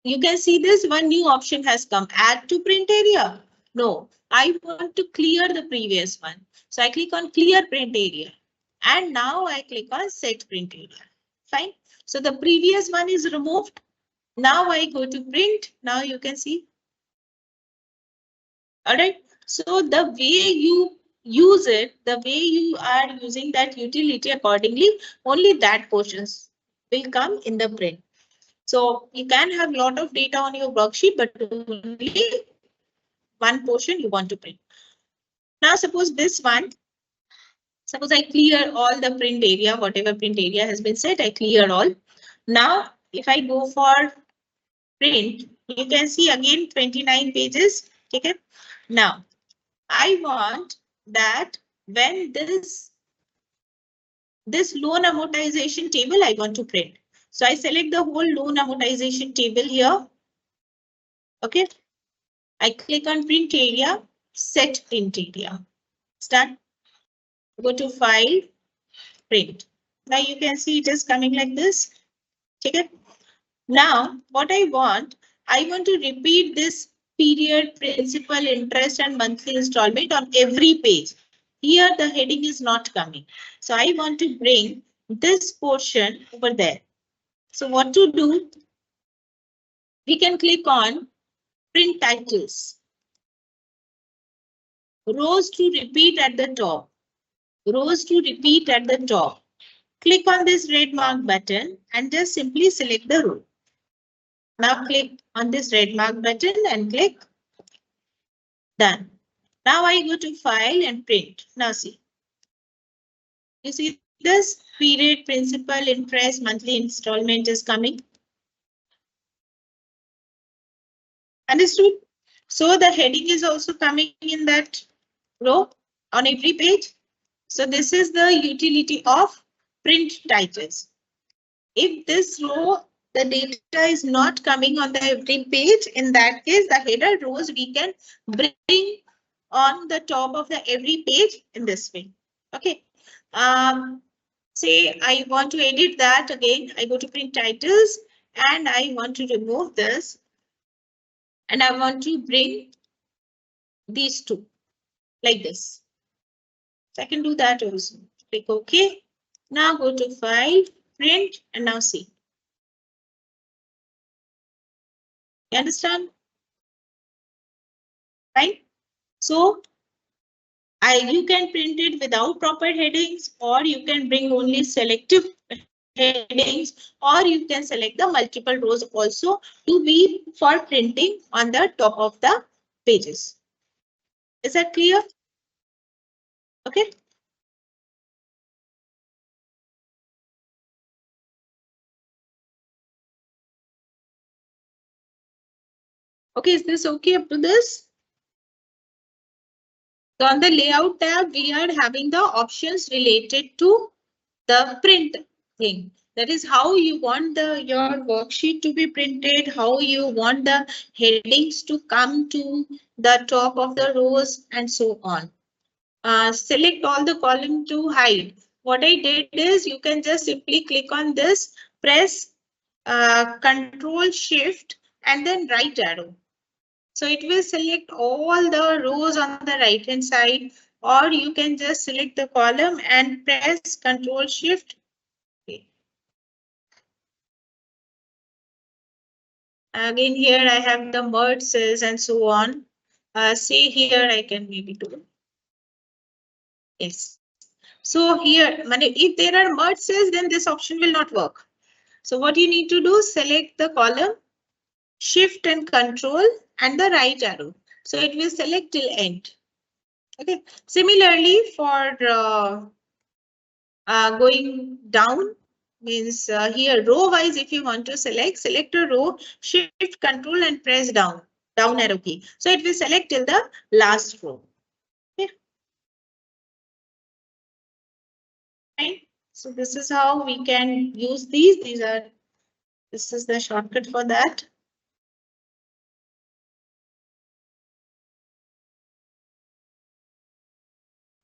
[SPEAKER 2] you can see this one new option has come, add to print area. No, I want to clear the previous one. So I click on clear print area and now I click on set print area. Fine. So the previous one is removed. Now I go to print. Now you can see. All right. So the way you use it, the way you are using that utility accordingly, only that portions will come in the print. So you can have a lot of data on your worksheet, but only one portion you want to print. Now suppose this one, suppose I clear all the print area, whatever print area has been set, I clear all. Now if I go for print, you can see again 29 pages. Okay. Now I want that when this loan amortization table I want to print. So I select the whole loan amortization table here. Okay. I click on print area, set print area. Start. Go to file, print. Now you can see it is coming like this. Okay. Now what I want to repeat this period, principal, interest and monthly installment on every page. Here the heading is not coming. So I want to bring this portion over there. So what to do? We can click on print titles. Rows to repeat at the top. Rows to repeat at the top. Click on this red mark button and just simply select the row. Now click on this red mark button and click done. Now I go to file and print. Now see. You see this period, principal, interest, monthly installment is coming. Understood? So the heading is also coming in that row on every page. So this is the utility of print titles. If this row, the data is not coming on the every page, in that case, the header rows we can bring on the top of the every page in this way. Okay. Say I want to edit that again. I go to print titles and I want to remove this. And I want to bring these two like this. So I can do that also. Click OK. Now go to File, Print, and now see. You understand? Right? So you can print it without proper headings, or you can bring only selective headings, or you can select the multiple rows also to be for printing on the top of the pages. Is that clear? Okay. Okay, is this okay up to this? So on the layout tab, we are having the options related to the print thing. That is how you want your worksheet to be printed, how you want the headings to come to the top of the rows, and so on. Select all the column to hide. What I did is you can just simply click on this, press Control Shift and then right arrow. So it will select all the rows on the right hand side, or you can just select the column and press Control Shift. Again, here I have the merge cells and so on. See here, I can maybe do. Yes. So here, if there are merge cells, then this option will not work. So what you need to do, select the column, Shift and Control, and the right arrow. So it will select till end. Okay. Similarly, for going down, means here row wise, if you want to select a row, Shift, Control, and press down arrow key. So it will select till the last row. Okay. Right. So this is how we can use these. This is the shortcut for that.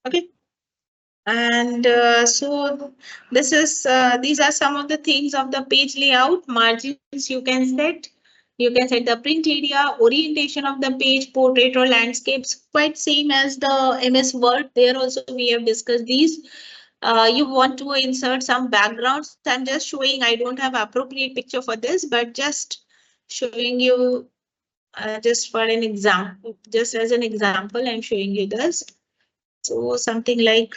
[SPEAKER 2] Okay. And so this is these are some of the things of the page layout. Margins you can set. You can set the print area, orientation of the page, portrait or landscapes, quite same as the MS Word. There also we have discussed these. You want to insert some backgrounds. I'm just showing, I don't have appropriate picture for this, but just showing you just for an example, just as an example, I'm showing you this. So something like,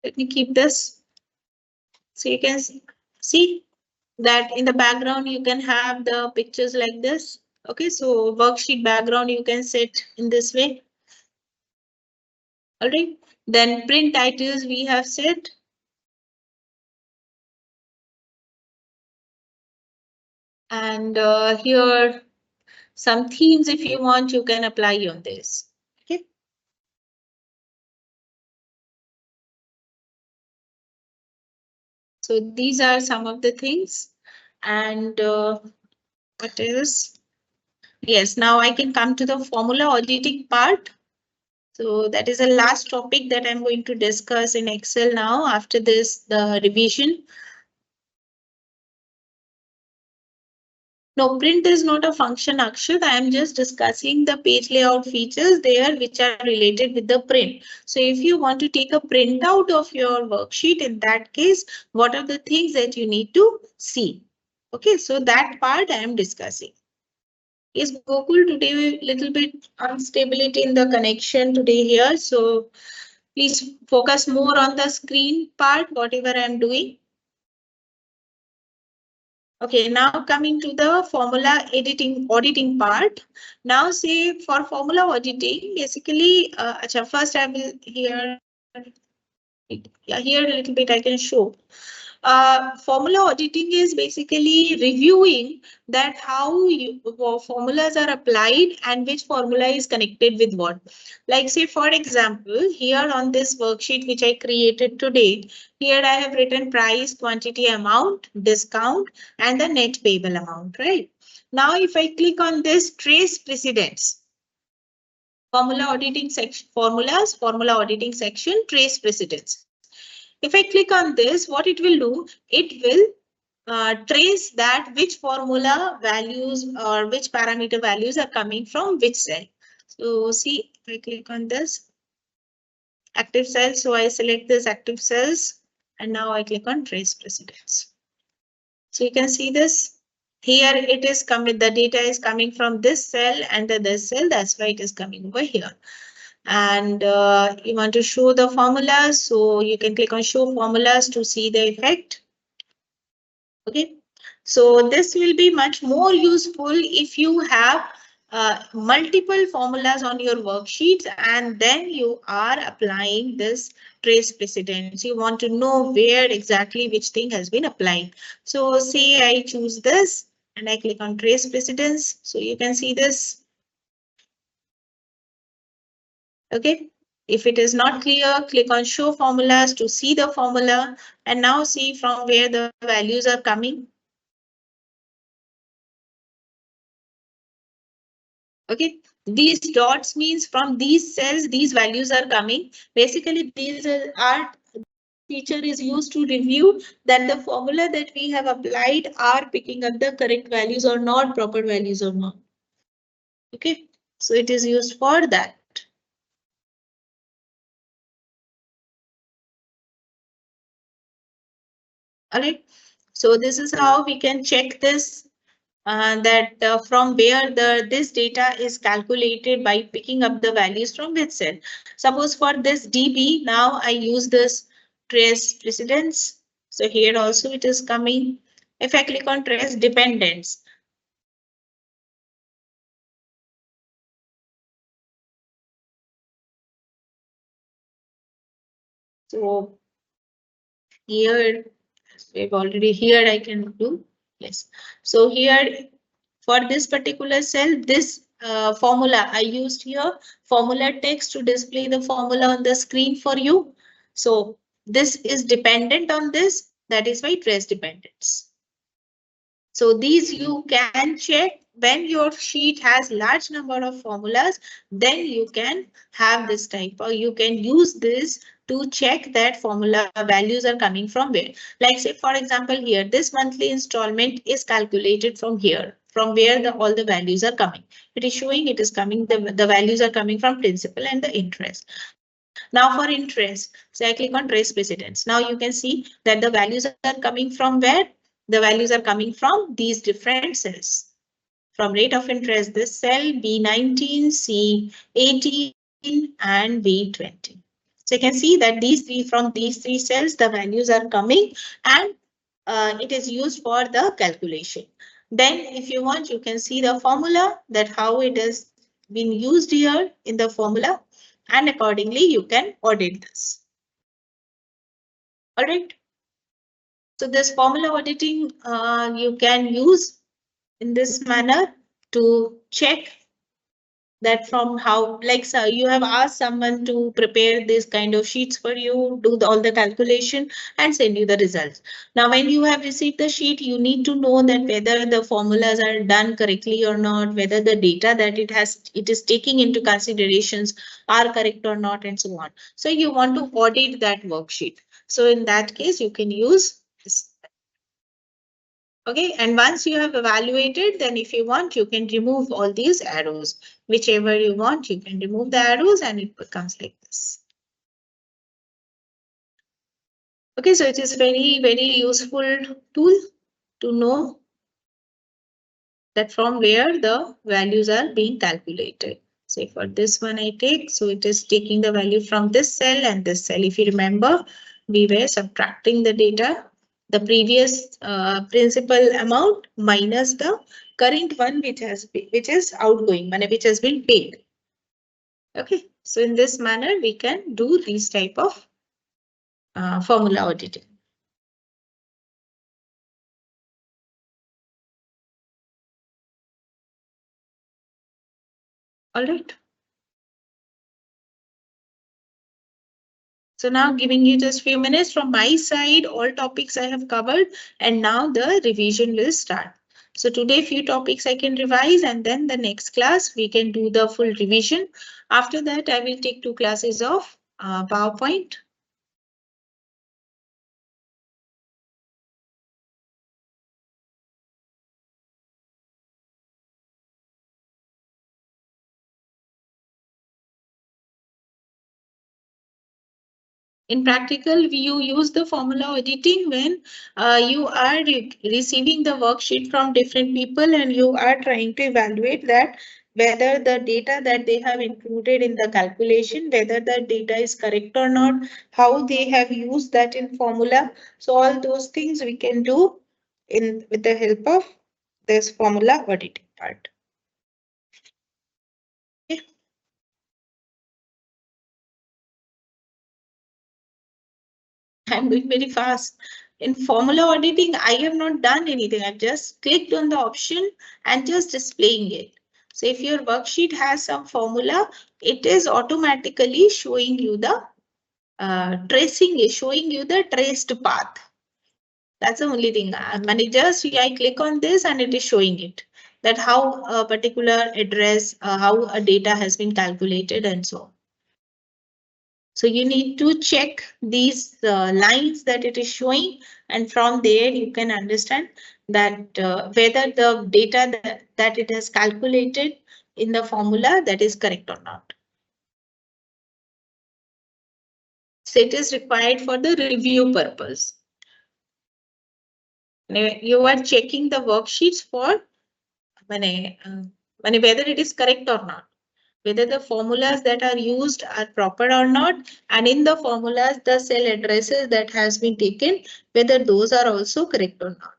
[SPEAKER 2] let me keep this. So you can see that in the background, you can have the pictures like this. Okay, so worksheet background, you can set in this way. All right, then print titles we have set. And here, some themes, if you want, you can apply on this. Okay. So these are some of the things. And what else? Yes, now I can come to the formula auditing part. So that is the last topic that I'm going to discuss in Excel now. After this, the revision. No, print is not a function, Akshat. I am just discussing the page layout features there which are related with the print. So if you want to take a printout of your worksheet, in that case, what are the things that you need to see? Okay, so that part I am discussing. Is Gokul today a little bit instability in the connection today here? So please focus more on the screen part, whatever I am doing. Okay, now coming to the formula auditing part. Now say for formula auditing, basically, first I will here a little bit I can show. Formula auditing is basically reviewing that how formulas are applied and which formula is connected with what. Like say, for example, here on this worksheet which I created today, here I have written price, quantity, amount, discount, and the net payable amount, right? Now, if I click on this trace precedents, formula auditing section, formula auditing section, trace precedents. If I click on this, what it will do, it will trace that which formula values or which parameter values are coming from which cell. So see, if I click on this active cells, so I select this active cells and now I click on trace precedence. So you can see this here, it is coming, the data is coming from this cell and this cell, that's why it is coming over here. And you want to show the formulas, so you can click on show formulas to see the effect. Okay, so this will be much more useful if you have multiple formulas on your worksheets and then you are applying this trace precedence. You want to know where exactly which thing has been applied. So say I choose this and I click on trace precedence. So you can see this. Okay. If it is not clear, click on show formulas to see the formula and now see from where the values are coming. Okay, these dots means from these cells, these values are coming. Basically, these are feature is used to review that the formula that we have applied are picking up the correct values or not, proper values or not. Okay, so it is used for that. All right, so this is how we can check this. That from where this data is calculated by picking up the values from which cell. Suppose for this DB, now I use this trace precedence. So here also it is coming. If I click on trace dependence, so here we've already here I can do yes. So here for this particular cell, this formula I used here, formula text to display the formula on the screen for you. So this is dependent on this, that is why trace dependence. So these you can check when your sheet has large number of formulas, then you can have this type or you can use this to check that formula values are coming from where. Like say for example here, this monthly installment is calculated from here, from where all the values are coming. It is showing it is coming, the values are coming from principal and the interest. Now for interest, so I click on trace precedence. Now you can see that the values are coming from where? The values are coming from these different cells. From rate of interest, this cell B19, C18 and B20. So you can see that from these three cells, the values are coming and it is used for the calculation. Then if you want, you can see the formula that how it has been used here in the formula and accordingly you can audit this. All right. So this formula auditing you can use in this manner to check that from how, like so you have asked someone to prepare this kind of sheets for you, do all the calculation and send you the results. Now when you have received the sheet, you need to know that whether the formulas are done correctly or not, whether the data that it is taking into considerations are correct or not, and so on. So you want to audit that worksheet. So in that case, you can use this. Okay, and once you have evaluated, then if you want, you can remove all these arrows. Whichever you want, you can remove the arrows and it becomes like this. Okay, so it is very, very useful tool to know that from where the values are being calculated. Say for this one I take, so it is taking the value from this cell and this cell. If you remember, we were subtracting the data, the previous principal amount minus the current one which is outgoing money which has been paid. Okay, so in this manner we can do these type of formula auditing. All right. So now giving you just few minutes from my side, all topics I have covered and now the revision will start. So today few topics I can revise and then the next class we can do the full revision. After that I will take 2 classes of PowerPoint. In practical, you use the formula auditing when you are receiving the worksheet from different people and you are trying to evaluate that whether the data that they have included in the calculation, whether the data is correct or not, how they have used that in formula. So all those things we can do in with the help of this formula auditing part. Okay. I'm going very fast. In formula auditing, I have not done anything. I've just clicked on the option and just displaying it. So if your worksheet has some formula, it is automatically showing you the showing you the traced path. That's the only thing. When I click on this and it is showing it that how a particular address, how a data has been calculated and so on. So you need to check these lines that it is showing, and from there you can understand that whether the data that it has calculated in the formula that is correct or not. So it is required for the review purpose. You are checking the worksheets for whether it is correct or not, whether the formulas that are used are proper or not, and in the formulas the cell addresses that has been taken, whether those are also correct or not.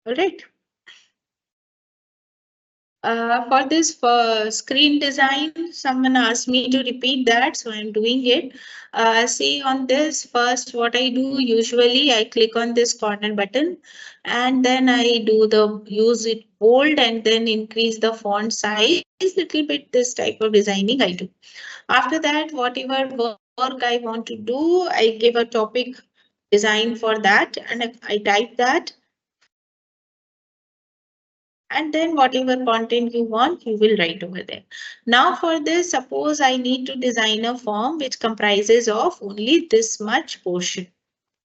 [SPEAKER 2] All right. For this screen design, someone asked me to repeat that, so I'm doing it. See on this first, what I do usually, I click on this corner button, and then I do the use it bold and then increase the font size little bit. This type of designing I do. After that, whatever work I want to do, I give a topic design for that, and I type that. And then whatever content you want, you will write over there. Now for this, suppose I need to design a form which comprises of only this much portion.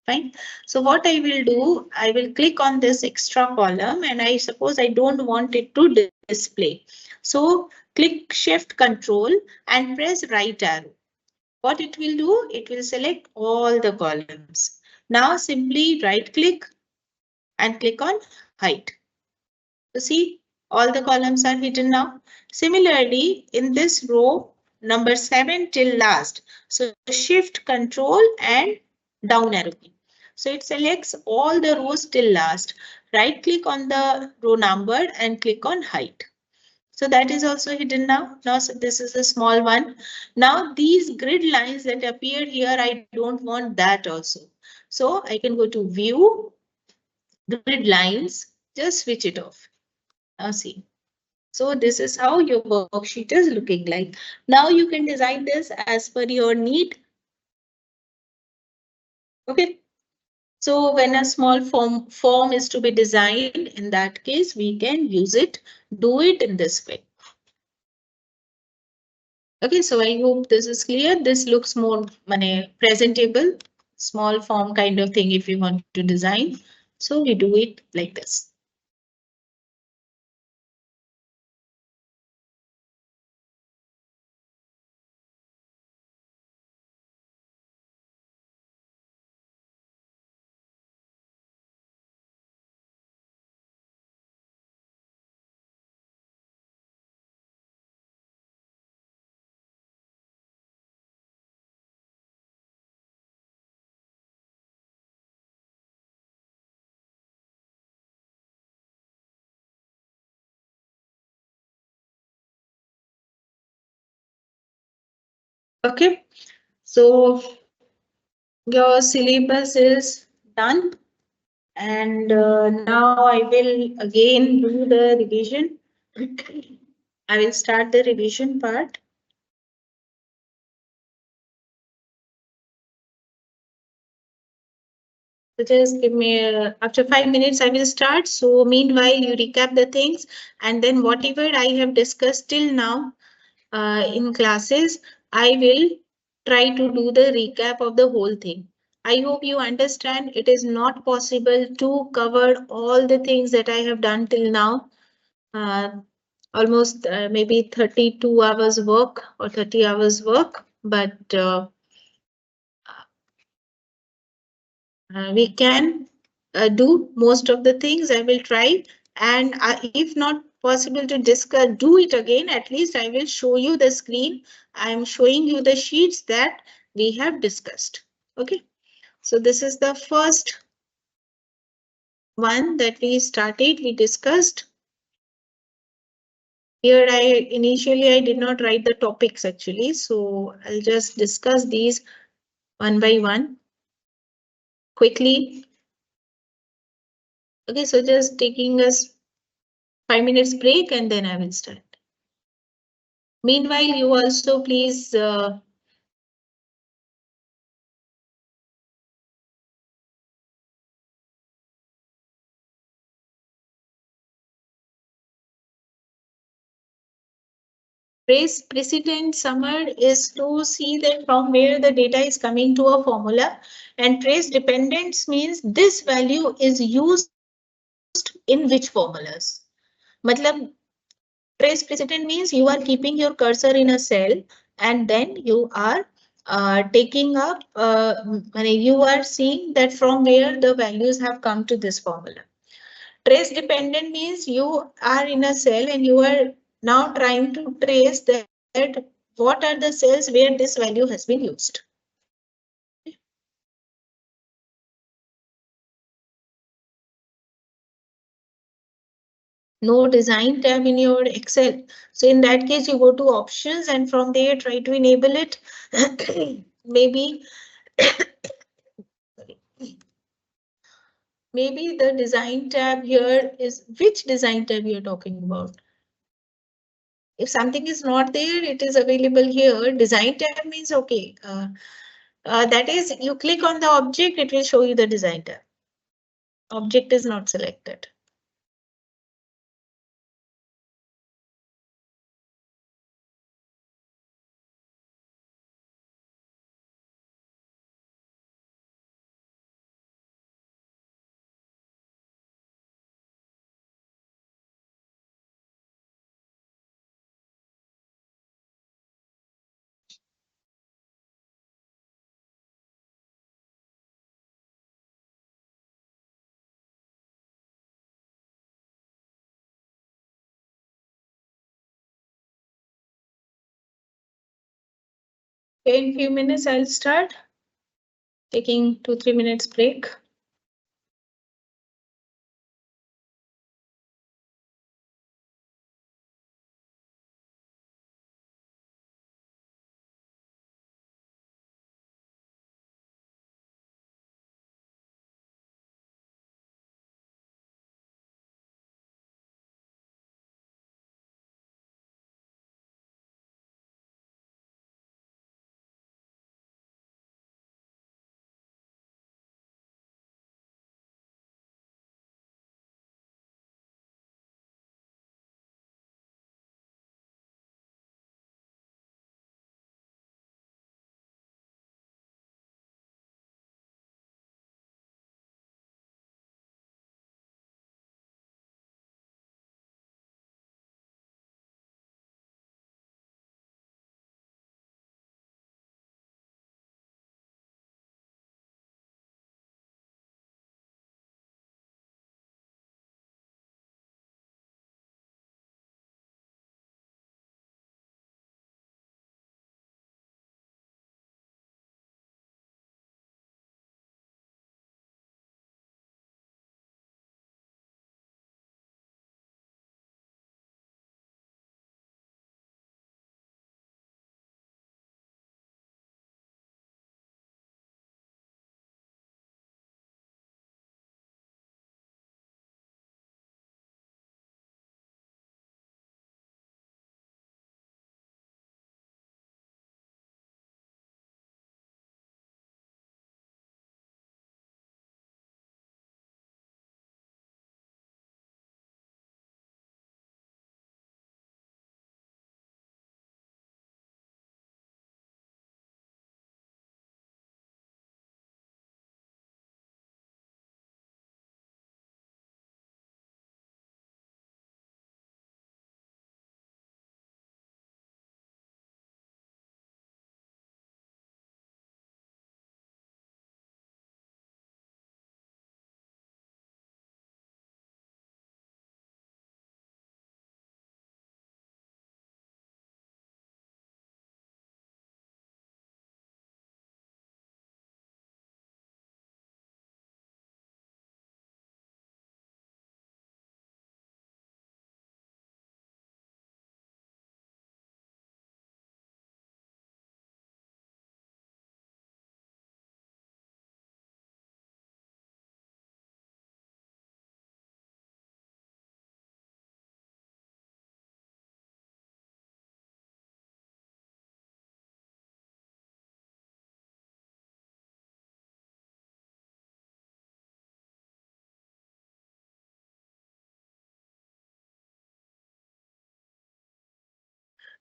[SPEAKER 2] Fine. So what I will do, I will click on this extra column and I suppose I don't want it to display. So click Shift Control and press right arrow. What it will do, it will select all the columns. Now simply right click and click on hide. So see, all the columns are hidden now. Similarly, in this row, number 7 till last. So Shift Control and down arrow key. So it selects all the rows till last. Right click on the row number and click on hide. So that is also hidden now. Now so this is a small one. Now these grid lines that appear here, I don't want that also. So I can go to View, Grid Lines, just switch it off. Now see. So this is how your worksheet is looking like. Now you can design this as per your need. Okay. So when a small form is to be designed, in that case, we can use it, do it in this way. Okay, so I hope this is clear. This looks more presentable, small form kind of thing if you want to design. So we do it like this. Okay, so your syllabus is done. And now I will again do the revision. I will start the revision part. So just give me after 5 minutes, I will start. So meanwhile, you recap the things, and then whatever I have discussed till now in classes, I will try to do the recap of the whole thing. I hope you understand it is not possible to cover all the things that I have done till now. Uh, Almost maybe 32 hours work or 30 hours work, but we can do most of the things. I will try, and if not possible to discuss, do it again. At least I will show you the screen. I am showing you the sheets that we have discussed. Okay, so this is the first one that we started. We discussed. Here I did not write the topics actually, so I'll just discuss these one by one quickly. Okay, so just taking us 5 minutes break and then I will start. Meanwhile, you also please trace precedent summer is to see that from where the data is coming to a formula, and trace dependence means this value is used in which formulas. Matlab, trace precedent means you are keeping your cursor in a cell and then you are taking up, you are seeing that from where the values have come to this formula. Trace dependent means you are in a cell and you are now trying to trace that what are the cells where this value has been used. No design tab in your Excel. So in that case, you go to options and from there try to enable it. Maybe maybe the design tab here is which design tab you're talking about. If something is not there, it is available here. Design tab means okay. That is, you click on the object, it will show you the design tab. Object is not selected. Okay, in few minutes, I'll start taking 2-3 minutes break.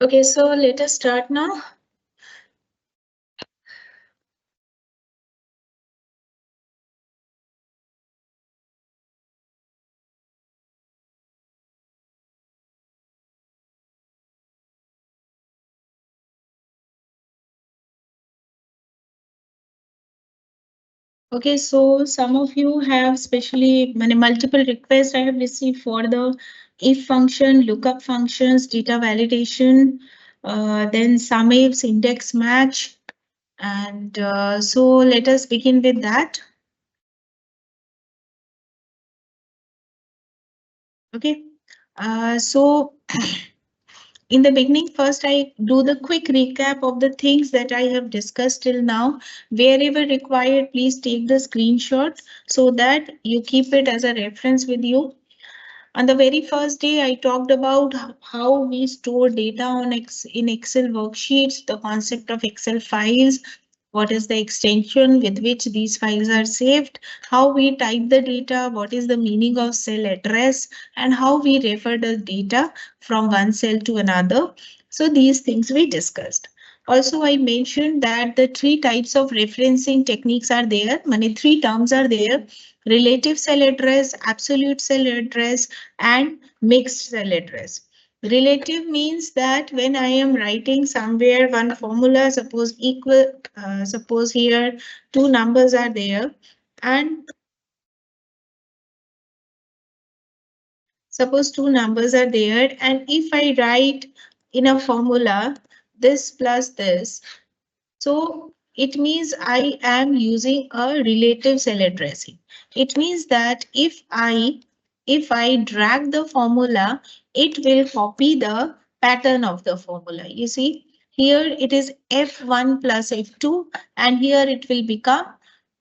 [SPEAKER 2] Okay, so let us start now. Okay, so some of you have especially many multiple requests I have received for the if function, lookup functions, data validation, then sum ifs, index match, and so let us begin with that. Okay, so in the beginning, first I do the quick recap of the things that I have discussed till now. Wherever required, please take the screenshot so that you keep it as a reference with you. On the very first day, I talked about how we store data in Excel worksheets, the concept of Excel files, what is the extension with which these files are saved, how we type the data, what is the meaning of cell address, and how we refer the data from one cell to another. So these things we discussed. Also, I mentioned that the three types of referencing techniques are there. Many three terms are there: relative cell address, absolute cell address, and mixed cell address. Relative means that when I am writing somewhere one formula, suppose equal, suppose here two numbers are there, and suppose two numbers are there, and if I write in a formula this plus this, so it means I am using a relative cell addressing. It means that if I drag the formula, it will copy the pattern of the formula. You see, here it is F1 plus F2, and here it will become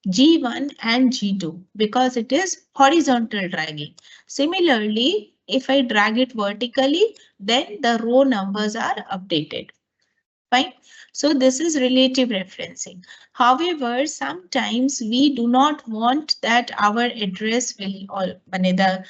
[SPEAKER 2] G1 and G2 because it is horizontal dragging. Similarly, if I drag it vertically, then the row numbers are updated. Fine. So this is relative referencing. However, sometimes we do not want that our address will, or the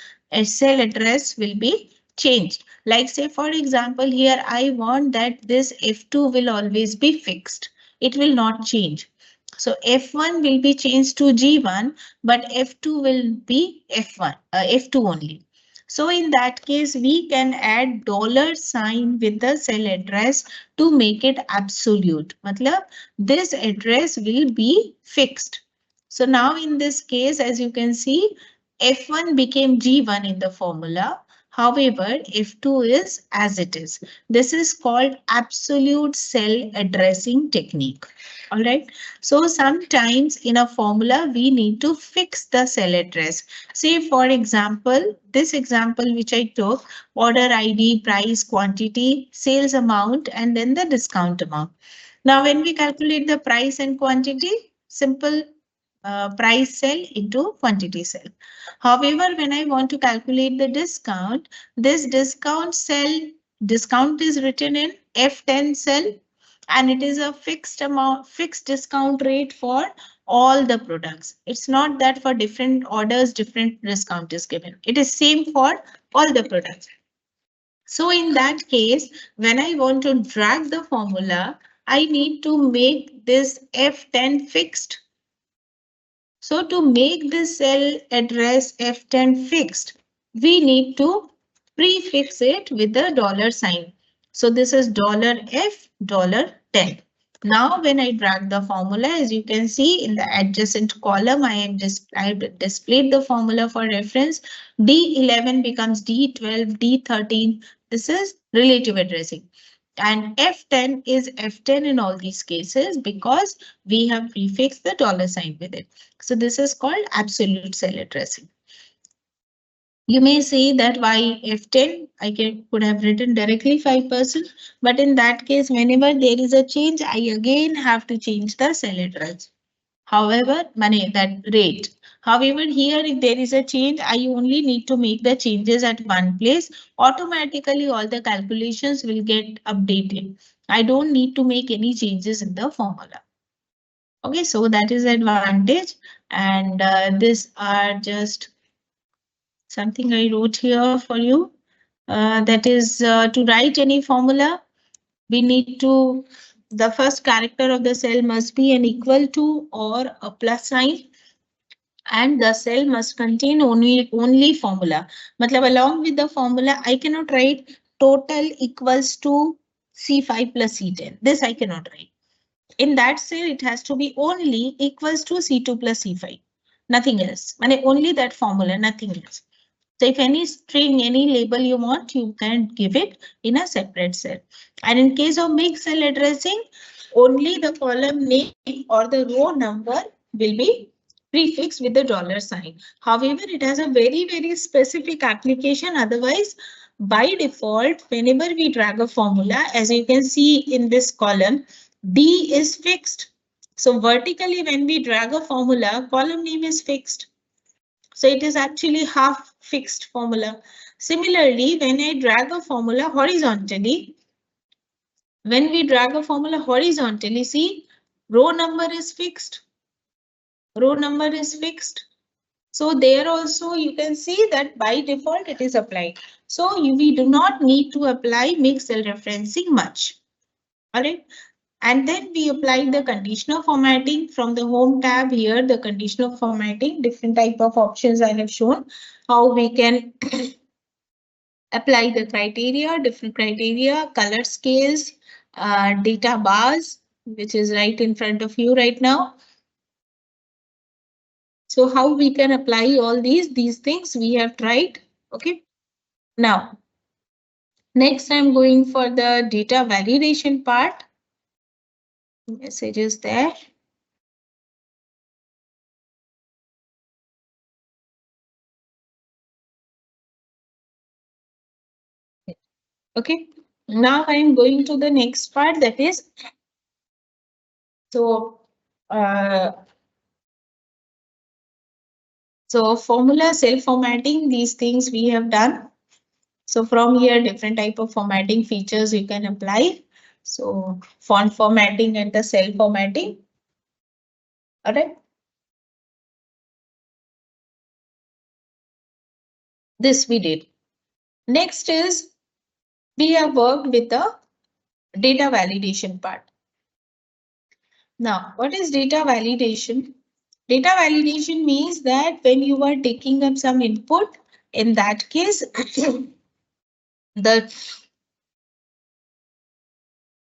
[SPEAKER 2] cell address will be changed. Like say, for example, here I want that this F2 will always be fixed. It will not change. So F1 will be changed to G1, but F2 will be F2 only. So in that case, we can add dollar sign with the cell address to make it absolute. Matlab, this address will be fixed. So now in this case, as you can see, F1 became G1 in the formula. However, F2 is as it is. This is called absolute cell addressing technique. All right. So sometimes in a formula, we need to fix the cell address. Say, for example, this example which I took, order ID, price, quantity, sales amount, and then the discount amount. Now, when we calculate the price and quantity, simple price cell into quantity cell. However, when I want to calculate the discount, this discount cell, discount is written in F10 cell, and it is a fixed amount, fixed discount rate for all the products. It's not that for different orders, different discount is given. It is same for all the products. So in that case, when I want to drag the formula, I need to make this F10 fixed. So to make this cell address F10 fixed, we need to prefix it with the dollar sign. So this is $F $10. Now when I drag the formula, as you can see in the adjacent column, I've displayed the formula for reference. D11 becomes D12, D13. This is relative addressing. And F10 is F10 in all these cases because we have prefixed the dollar sign with it. So this is called absolute cell addressing. You may say that why F10, could have written directly 5%, but in that case, whenever there is a change, I again have to change the cell address. However, money that rate. However, here if there is a change, I only need to make the changes at one place. Automatically, all the calculations will get updated. I don't need to make any changes in the formula. Okay, so that is advantage. And these are just something I wrote here for you. That is to write any formula. we need to, the first character of the cell must be an equal to or a plus sign, and the cell must contain only formula. Matlab along with the formula, I cannot write total equals to C5 plus C10. This I cannot write. In that cell, it has to be only equals to C2 plus C5. Nothing else. Only that formula, nothing else. So if any string, any label you want, you can give it in a separate cell. And in case of mixed cell addressing, only the column name or the row number will be prefixed with the $sign. However, it has a very specific application. Otherwise, by default, whenever we drag a formula, as you can see in this column, D is fixed. So vertically, when we drag a formula, column name is fixed. So it is actually half fixed formula. Similarly, when I drag a formula horizontally, see, row number is fixed. Row number is fixed. So there also you can see that by default it is applied. So we do not need to apply mixed cell referencing much. All right. And then we apply the conditional formatting from the home tab here, the conditional formatting, different type of options I have shown, how we can apply the criteria, different criteria, color scales, data bars, which is right in front of you right now. So how we can apply all these things we have tried. Okay. Now, next I'm going for the data validation part. Messages there. Okay. Now I'm going to the next part, that is, so formula cell formatting, these things we have done. So from here, different type of formatting features you can apply. So font formatting and the cell formatting. All right. This we did. Next is we have worked with the data validation part. Now, what is data validation? Data validation means that when you are taking up some input, in that case, the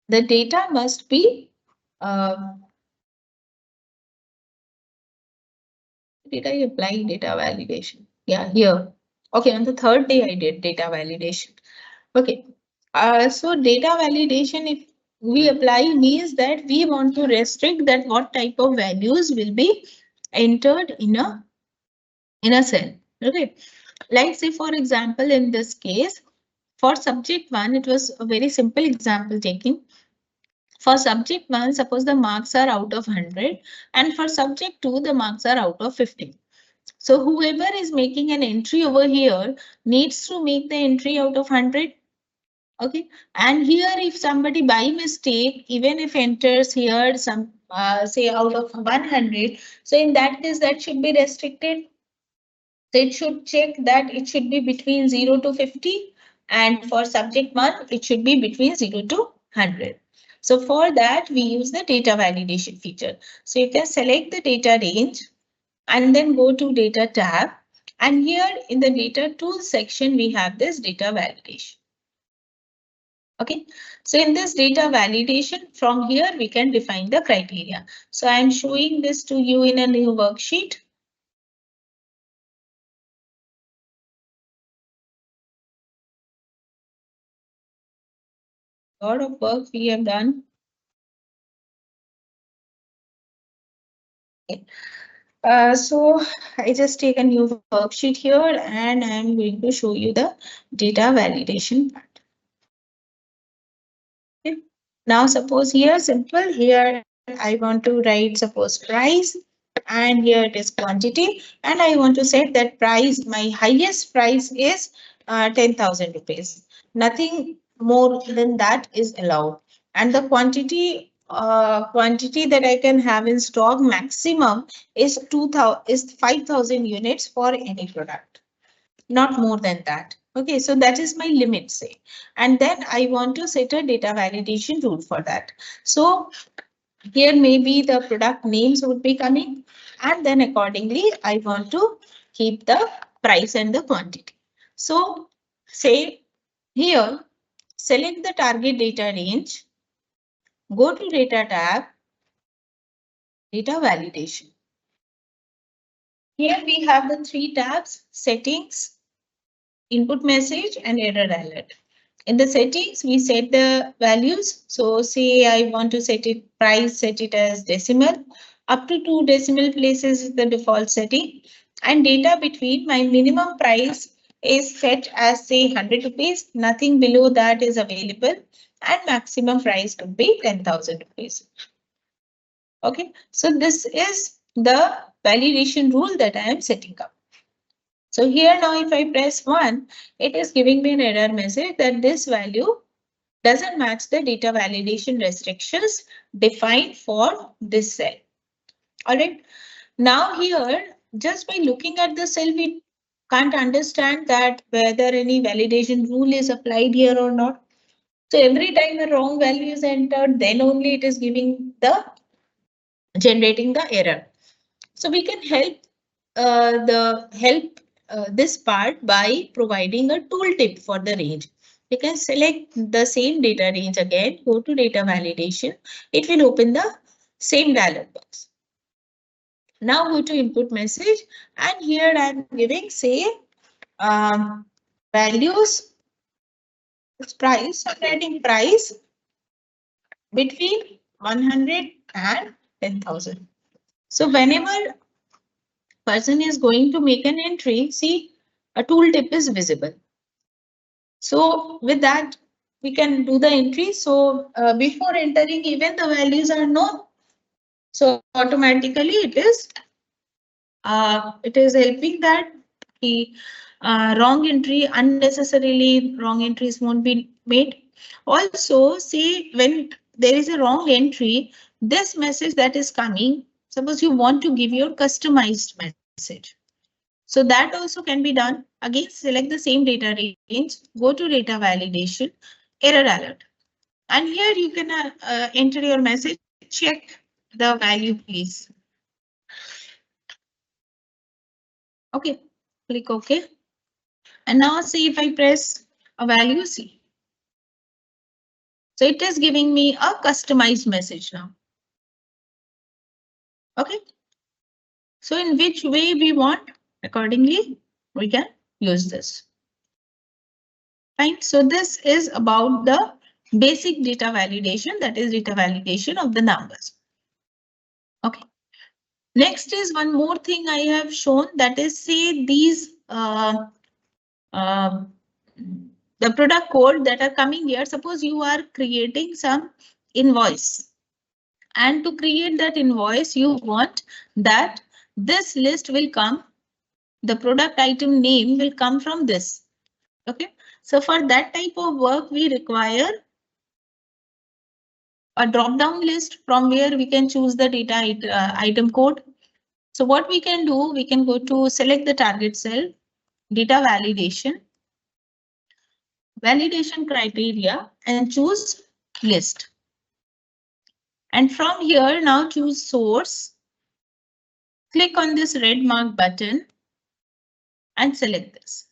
[SPEAKER 2] data must be did I apply data validation? Yeah, here. Okay, on the third day I did data validation. Okay, so data validation, if we apply, means that we want to restrict that what type of values will be entered in a cell. Okay, like say for example, in this case, for subject 1, it was a very simple example taking. For subject 1, suppose the marks are out of 100, and for subject 2, the marks are out of 50. So whoever is making an entry over here needs to make the entry out of 100. Okay. And here if somebody by mistake, even if enters here some say out of 100, so in that case that should be restricted. So it should check that it should be between 0 to 50, and for subject 1 it should be between 0 to 100. So for that we use the data validation feature. So you can select the data range and then go to data tab, and here in the data tools section we have this data validation. Okay, so in this data validation, from here we can define the criteria. So I am showing this to you in a new worksheet. A lot of work we have done. Okay. So I just take a new worksheet here and I'm going to show you the data validation part. Okay. Now suppose here simple, here I want to write suppose price, and here it is quantity, and I want to set that price, my highest price is 10,000 rupees. Nothing more than that is allowed. And the quantity that I can have in stock maximum is 5,000 units for any product, not more than that. Okay, so that is my limit, say. And then I want to set a data validation rule for that. So here maybe the product names would be coming, and then accordingly I want to keep the price and the quantity. So say here, select the target data range, go to data tab, data validation. Here we have the three tabs: settings, input message, and error alert. In the settings, we set the values. So say I want to set it price, set it as decimal. Up to 2 decimal places is the default setting. And data between my minimum price is set as say 100 rupees. Nothing below that is available. And maximum price could be 10,000 rupees. Okay, so this is the validation rule that I am setting up. So here now if I press 1, it is giving me an error message that this value doesn't match the data validation restrictions defined for this cell. All right. Now here, just by looking at the cell, we can't understand that whether any validation rule is applied here or not. So every time a wrong value is entered, then only it is giving the generating the error. So we can help this part by providing a tooltip for the range. You can select the same data range again, go to data validation. It will open the same dialog box. Now go to input message, and here I am giving say values price, setting price between 100 and 10,000. So whenever person is going to make an entry, see a tooltip is visible. So with that, we can do the entry. So before entering, even the values are known. So automatically it is helping that the wrong entry, unnecessarily wrong entries won't be made. Also, see when there is a wrong entry, this message that is coming, suppose you want to give your customized message. So that also can be done. Again, select the same data range, go to data validation, error alert. And here you can enter your message, check the value, please. Okay, click OK. And now see if I press a value, see. So it is giving me a customized message now. Okay. So in which way we want, accordingly, we can use this. Right. So this is about the basic data validation, that is data validation of the numbers. Okay. Next is one more thing I have shown, that is say these uh, the product code that are coming here. Suppose you are creating some invoice, and to create that invoice you want that this list will come, the product item name will come from this. Okay, so for that type of work we require a drop down list from where we can choose the data item code. So what we can do, we can go to select the target cell, data validation, validation criteria, and choose list. And from here now choose source, click on this red mark button and select this.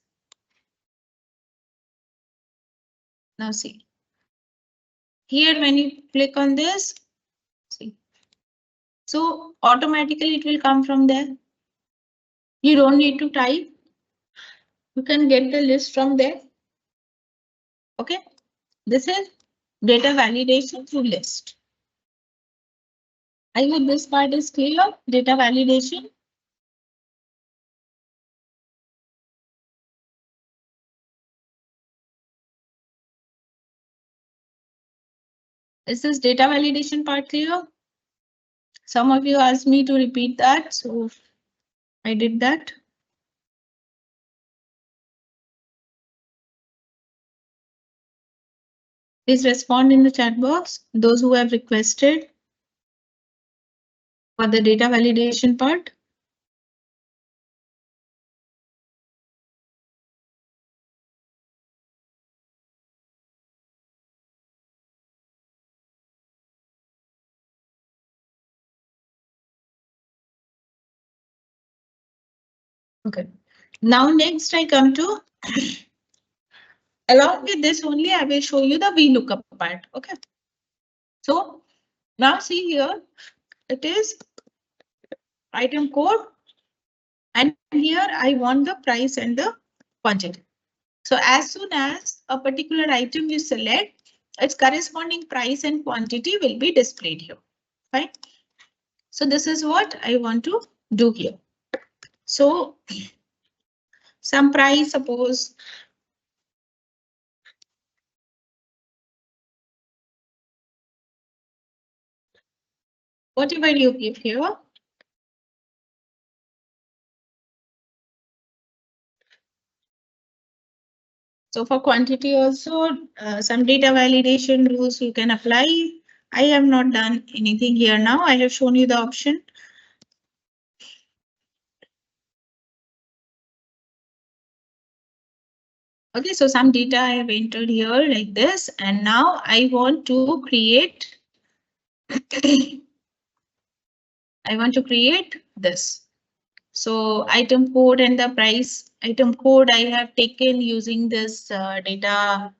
[SPEAKER 2] Now see, here when you click on this, see, so automatically it will come from there. You don't need to type. You can get the list from there. Okay, this is data validation through list. I hope this part is clear. Data validation. Is this data validation part clear? Some of you asked me to repeat that, so I did that. Please respond in the chat box, those who have requested for the data validation part. Okay. Now next I come to, along with this only I will show you the VLOOKUP part. Okay. So now see here, it is item code, and here I want the price and the quantity. So as soon as a particular item you select, its corresponding price and quantity will be displayed here. Fine. So this is what I want to do here. So some price, suppose whatever you give here. So for quantity also, some data validation rules you can apply. I have not done anything here now. I have shown you the option. Okay, so some data I have entered here like this, and now I want to create I want to create this. So item code and the price. Item code I have taken using this data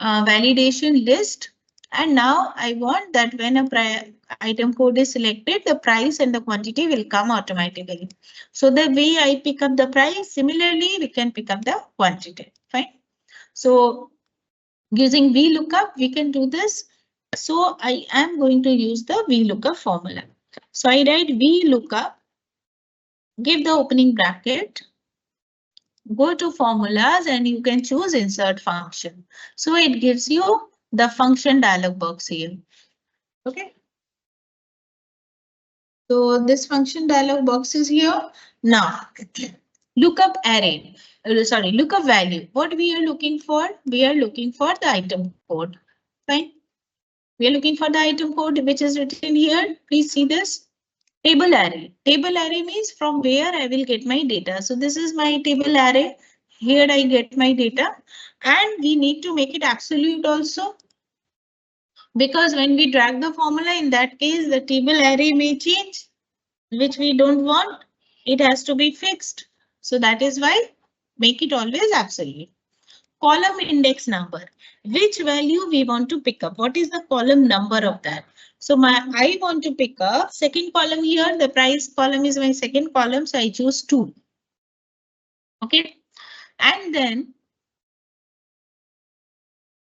[SPEAKER 2] validation list. And now I want that when a item code is selected, the price and the quantity will come automatically. So the way I pick up the price, similarly, we can pick up the quantity. Fine. So using VLOOKUP, we can do this. So I am going to use the VLOOKUP formula. So I write VLOOKUP, give the opening bracket, go to formulas, and you can choose insert function. So it gives you the function dialog box here. Okay. So this function dialog box is here. Now lookup array. Sorry, lookup value. What we are looking for? We are looking for the item code. Fine. We are looking for the item code which is written here. Please see this. Table array. Table array means from where I will get my data. So this is my table array. Here I get my data, and we need to make it absolute also, because when we drag the formula, in that case the table array may change, which we don't want. It has to be fixed. So that is why make it always absolute. Column index number, which value we want to pick up. What is the column number of that? So I want to pick up second column here. The price column is my second column. So I choose 2. Okay. And then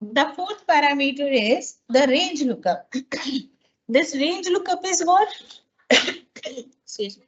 [SPEAKER 2] the fourth parameter is the range lookup. This range lookup is what? Excuse me.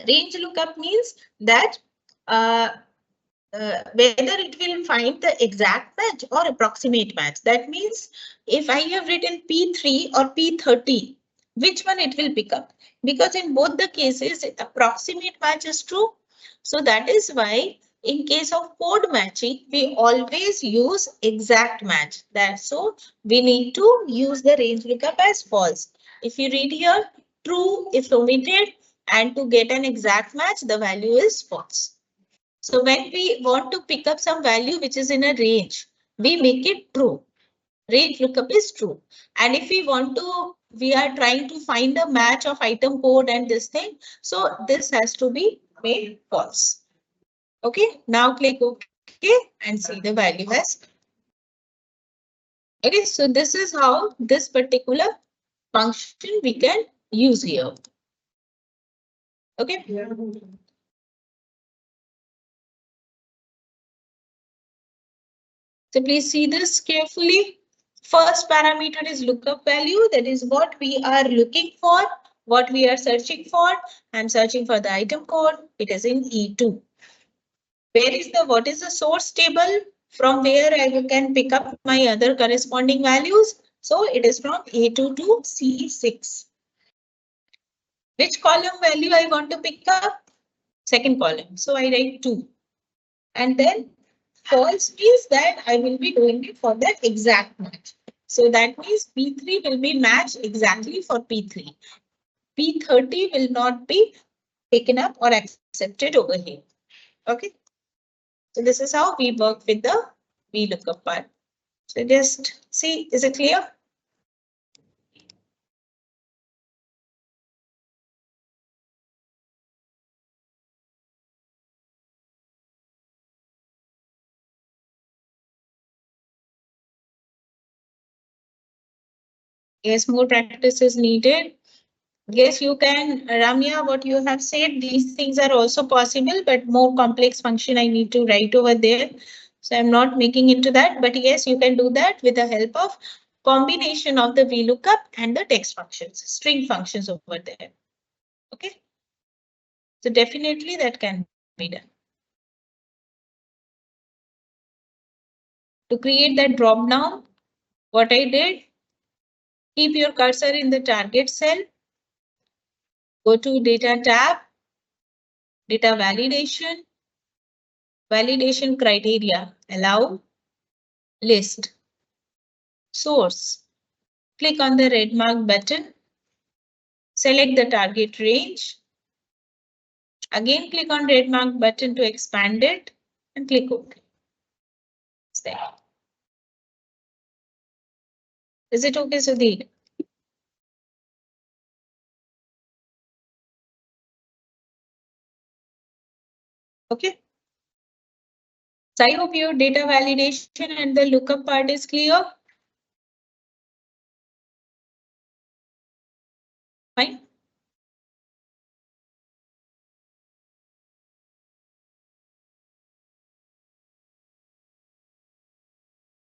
[SPEAKER 2] Range lookup means that whether it will find the exact match or approximate match. That means if I have written P3 or P30, which one it will pick up? Because in both the cases, approximate match is true. So that is why in case of code matching, we always use exact match. That's so we need to use the range lookup as false. If you read here, true is omitted, and to get an exact match, the value is false. So when we want to pick up some value which is in a range, we make it true. Range lookup is true. And if we are trying to find a match of item code and this thing, so this has to be made false. Okay, now click OK and see the value has. Okay, so this is how this particular function we can use here. Okay. So please see this carefully. First parameter is lookup value. That is what we are looking for, what we are searching for. I'm searching for the item code. It is in E2. What is the source table from where I can pick up my other corresponding values? So it is from A2 to C6. Which column value I want to pick up? Second column. So I write 2. And then false means that I will be doing it for the exact match. So that means P3 will be matched exactly for P3. P30 will not be taken up or accepted over here. Okay. So this is how we work with the VLOOKUP part. So just see, is it clear? Yes, more practice is needed. Yes, you can, Ramya, what you have said, these things are also possible, but more complex function I need to write over there. So I'm not making into that, but yes, you can do that with the help of combination of the VLOOKUP and the text functions, string functions over there. Okay. So definitely that can be done. To create that drop down, what I did, keep your cursor in the target cell, go to data tab, data validation, validation criteria, allow, list, source. Click on the red mark button, select the target range. Again, click on red mark button to expand it and click OK. It's there. Is it okay, Sudhir? Okay. So I hope your data validation and the lookup part is clear. Fine.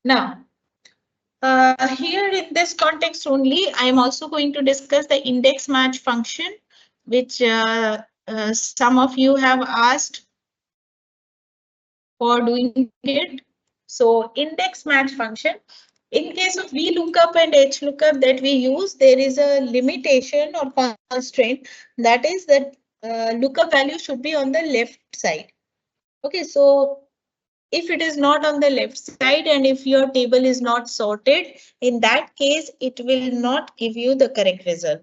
[SPEAKER 2] Now, here in this context only, I am also going to discuss the index match function, which some of you have asked for doing it. So index match function. In case of VLOOKUP and HLOOKUP that we use, there is a limitation or constraint, that is that lookup value should be on the left side. Okay, so if it is not on the left side and if your table is not sorted, in that case, it will not give you the correct result.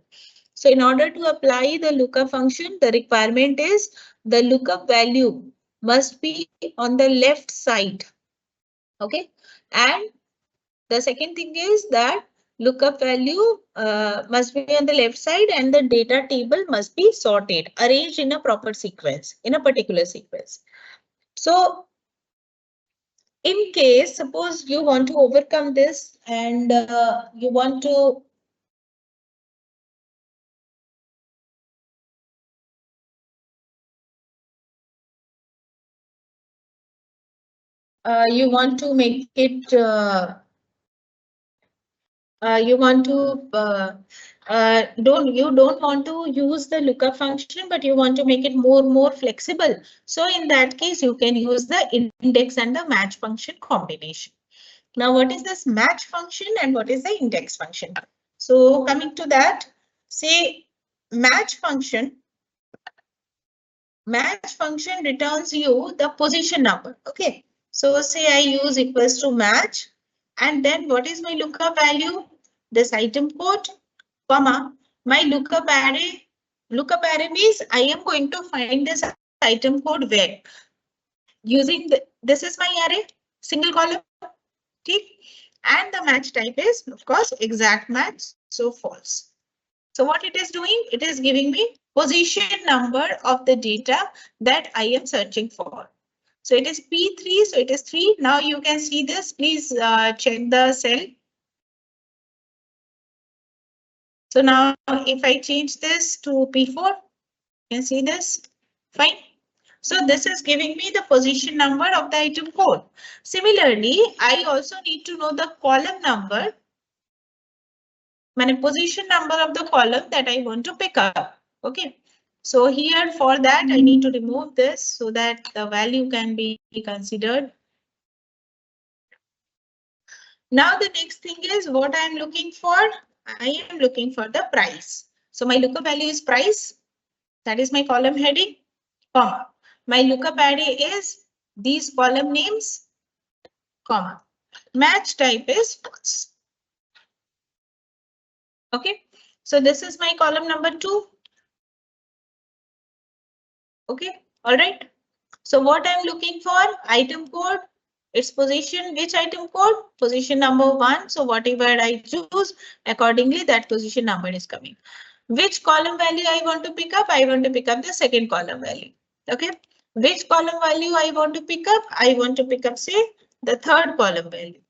[SPEAKER 2] So in order to apply the lookup function, the requirement is the lookup value must be on the left side. Okay, and the second thing is that lookup value must be on the left side and the data table must be sorted, arranged in a proper sequence, in a particular sequence. So in case, suppose you want to overcome this and you want to make it you want to don't want to use the lookup function, but you want to make it more flexible. So in that case, you can use the index and the match function combination. Now, what is this match function and what is the index function? So coming to that, say match function returns you the position number. Okay, so say I use equals to match, and then what is my lookup value? This item code, comma, my lookup array. Lookup array means I am going to find this item code where using this is my array, single column, okay, and the match type is of course exact match, so false. So what it is doing, it is giving me position number of the data that I am searching for. So it is P3, so it is 3. Now you can see this. Please check the cell. So now if I change this to P4, you can see this. Fine. So this is giving me the position number of the item code. Similarly, I also need to know the column number, position number of the column that I want to pick up. Okay. So here for that, I need to remove this so that the value can be considered. Now the next thing is what I am looking for. I am looking for the price. So my lookup value is price. That is my column heading, comma. My lookup array is these column names, comma. Match type is false. Okay. So this is my column number 2. Okay. All right. So what I'm looking for, item code, its position, which item code? Position number 1. So whatever I choose, accordingly that position number is coming. Which column value I want to pick up? I want to pick up the second column value. Okay. Which column value I want to pick up? I want to pick up, say, the third column value.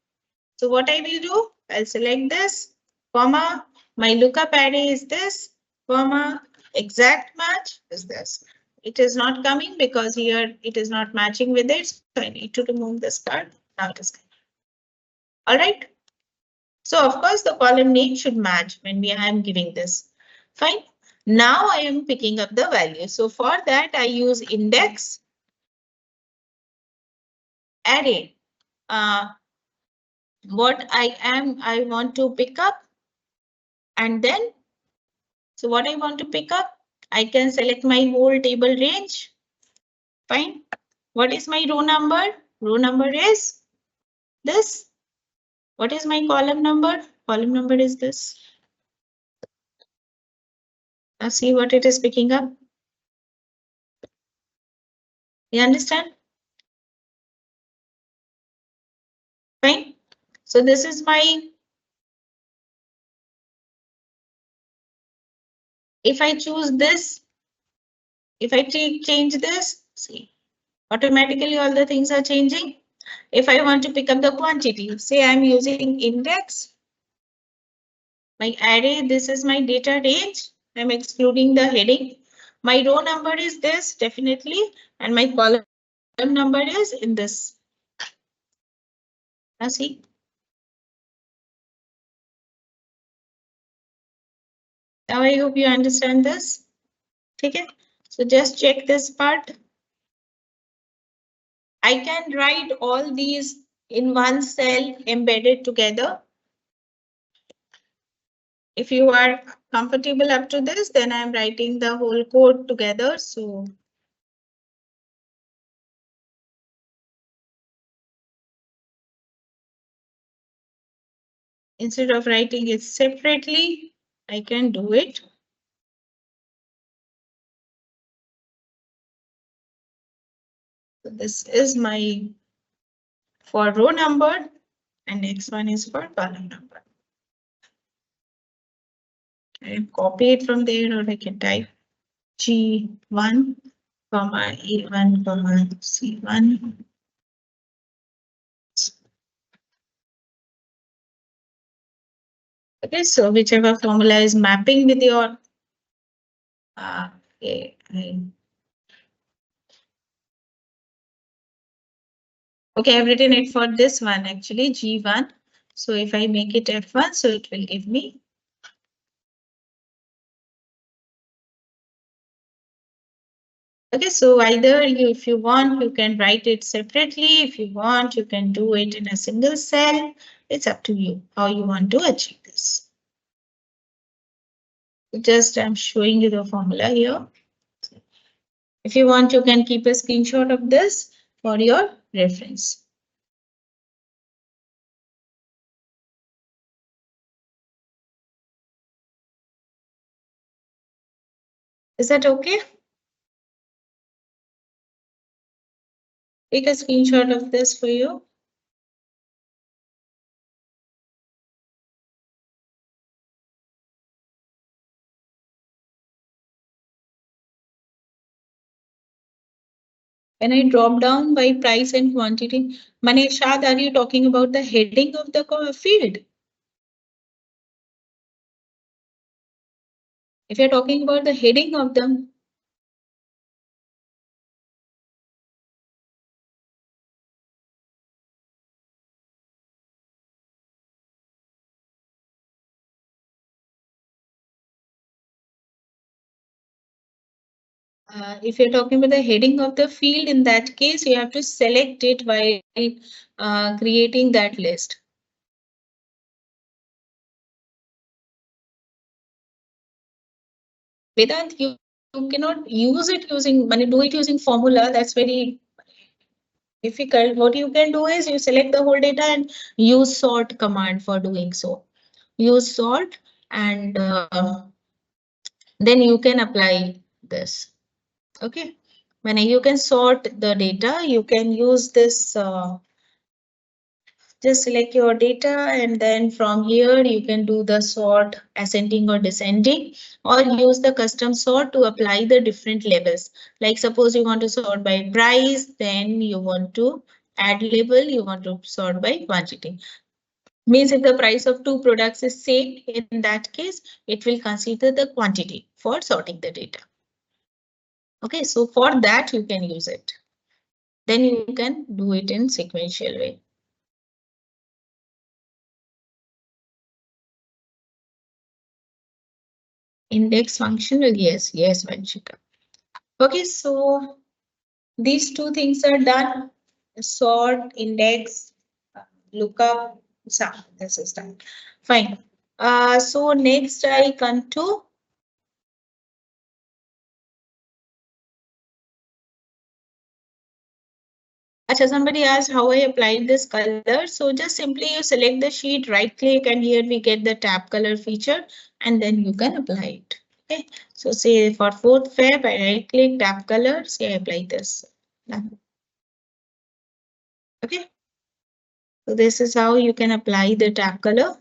[SPEAKER 2] So what I will do, I'll select this. comma, my lookup array is this, comma, exact match is this. It is not coming because here it is not matching with it. So I need to remove this part. Now it is coming. All right. So of course the column name should match when I am giving this. Fine. Now I am picking up the value. So for that I use index array. What I want to pick up, and then so what I want to pick up, I can select my whole table range. Fine. What is my row number? Row number is this. What is my column number? Column number is this. Now see what it is picking up. You understand? Fine. So this is my, if I choose this, if I change this, see, automatically all the things are changing. If I want to pick up the quantity, say I'm using index, my array, this is my data range. I'm excluding the heading. My row number is this definitely, and my column number is in this. Now see. Now I hope you understand this. Okay. So just check this part. I can write all these in one cell embedded together. If you are comfortable up to this, then I'm writing the whole code together. So instead of writing it separately, I can do it. So this is my for row number, and next one is for column number. I copy it from there, or I can type G1, comma A1, comma C1. Okay, so whichever formula is mapping with your okay, I've written it for this one actually, G1. So if I make it F1, so it will give me. Okay, so either if you want, you can write it separately. If you want, you can do it in a single cell. It's up to you how you want to achieve this. Just I'm showing you the formula here. If you want, you can keep a screenshot of this for your reference. Is that okay? Take a screenshot of this for you. When I drop down by price and quantity, Manishad, are you talking about the heading of the field? If you're talking about the heading of them, if you're talking about the heading of the field, in that case, you have to select it while creating that list. Vedant, you cannot use it using, when you do it using formula, that's very difficult. What you can do is you select the whole data and use sort command for doing so. Use sort and then you can apply this. Okay. When you can sort the data, you can use this. Just select your data and then from here you can do the sort ascending or descending, or use the custom sort to apply the different levels. Like suppose you want to sort by price, then you want to add label, you want to sort by quantity. Means if the price of two products is same, in that case, it will consider the quantity for sorting the data. Okay, so for that you can use it. Then you can do it in sequential way. Index function, yes, Vanshika. Okay, so these two things are done. Sort, index, lookup, sum. This is done. Fine. So next I come to somebody asked how I applied this color. So just simply you select the sheet, right click, and here we get the tab color feature, and then you can apply it. Okay. So say for 4th Feb, I right click, tab color, say I apply this. Okay. So this is how you can apply the tab color.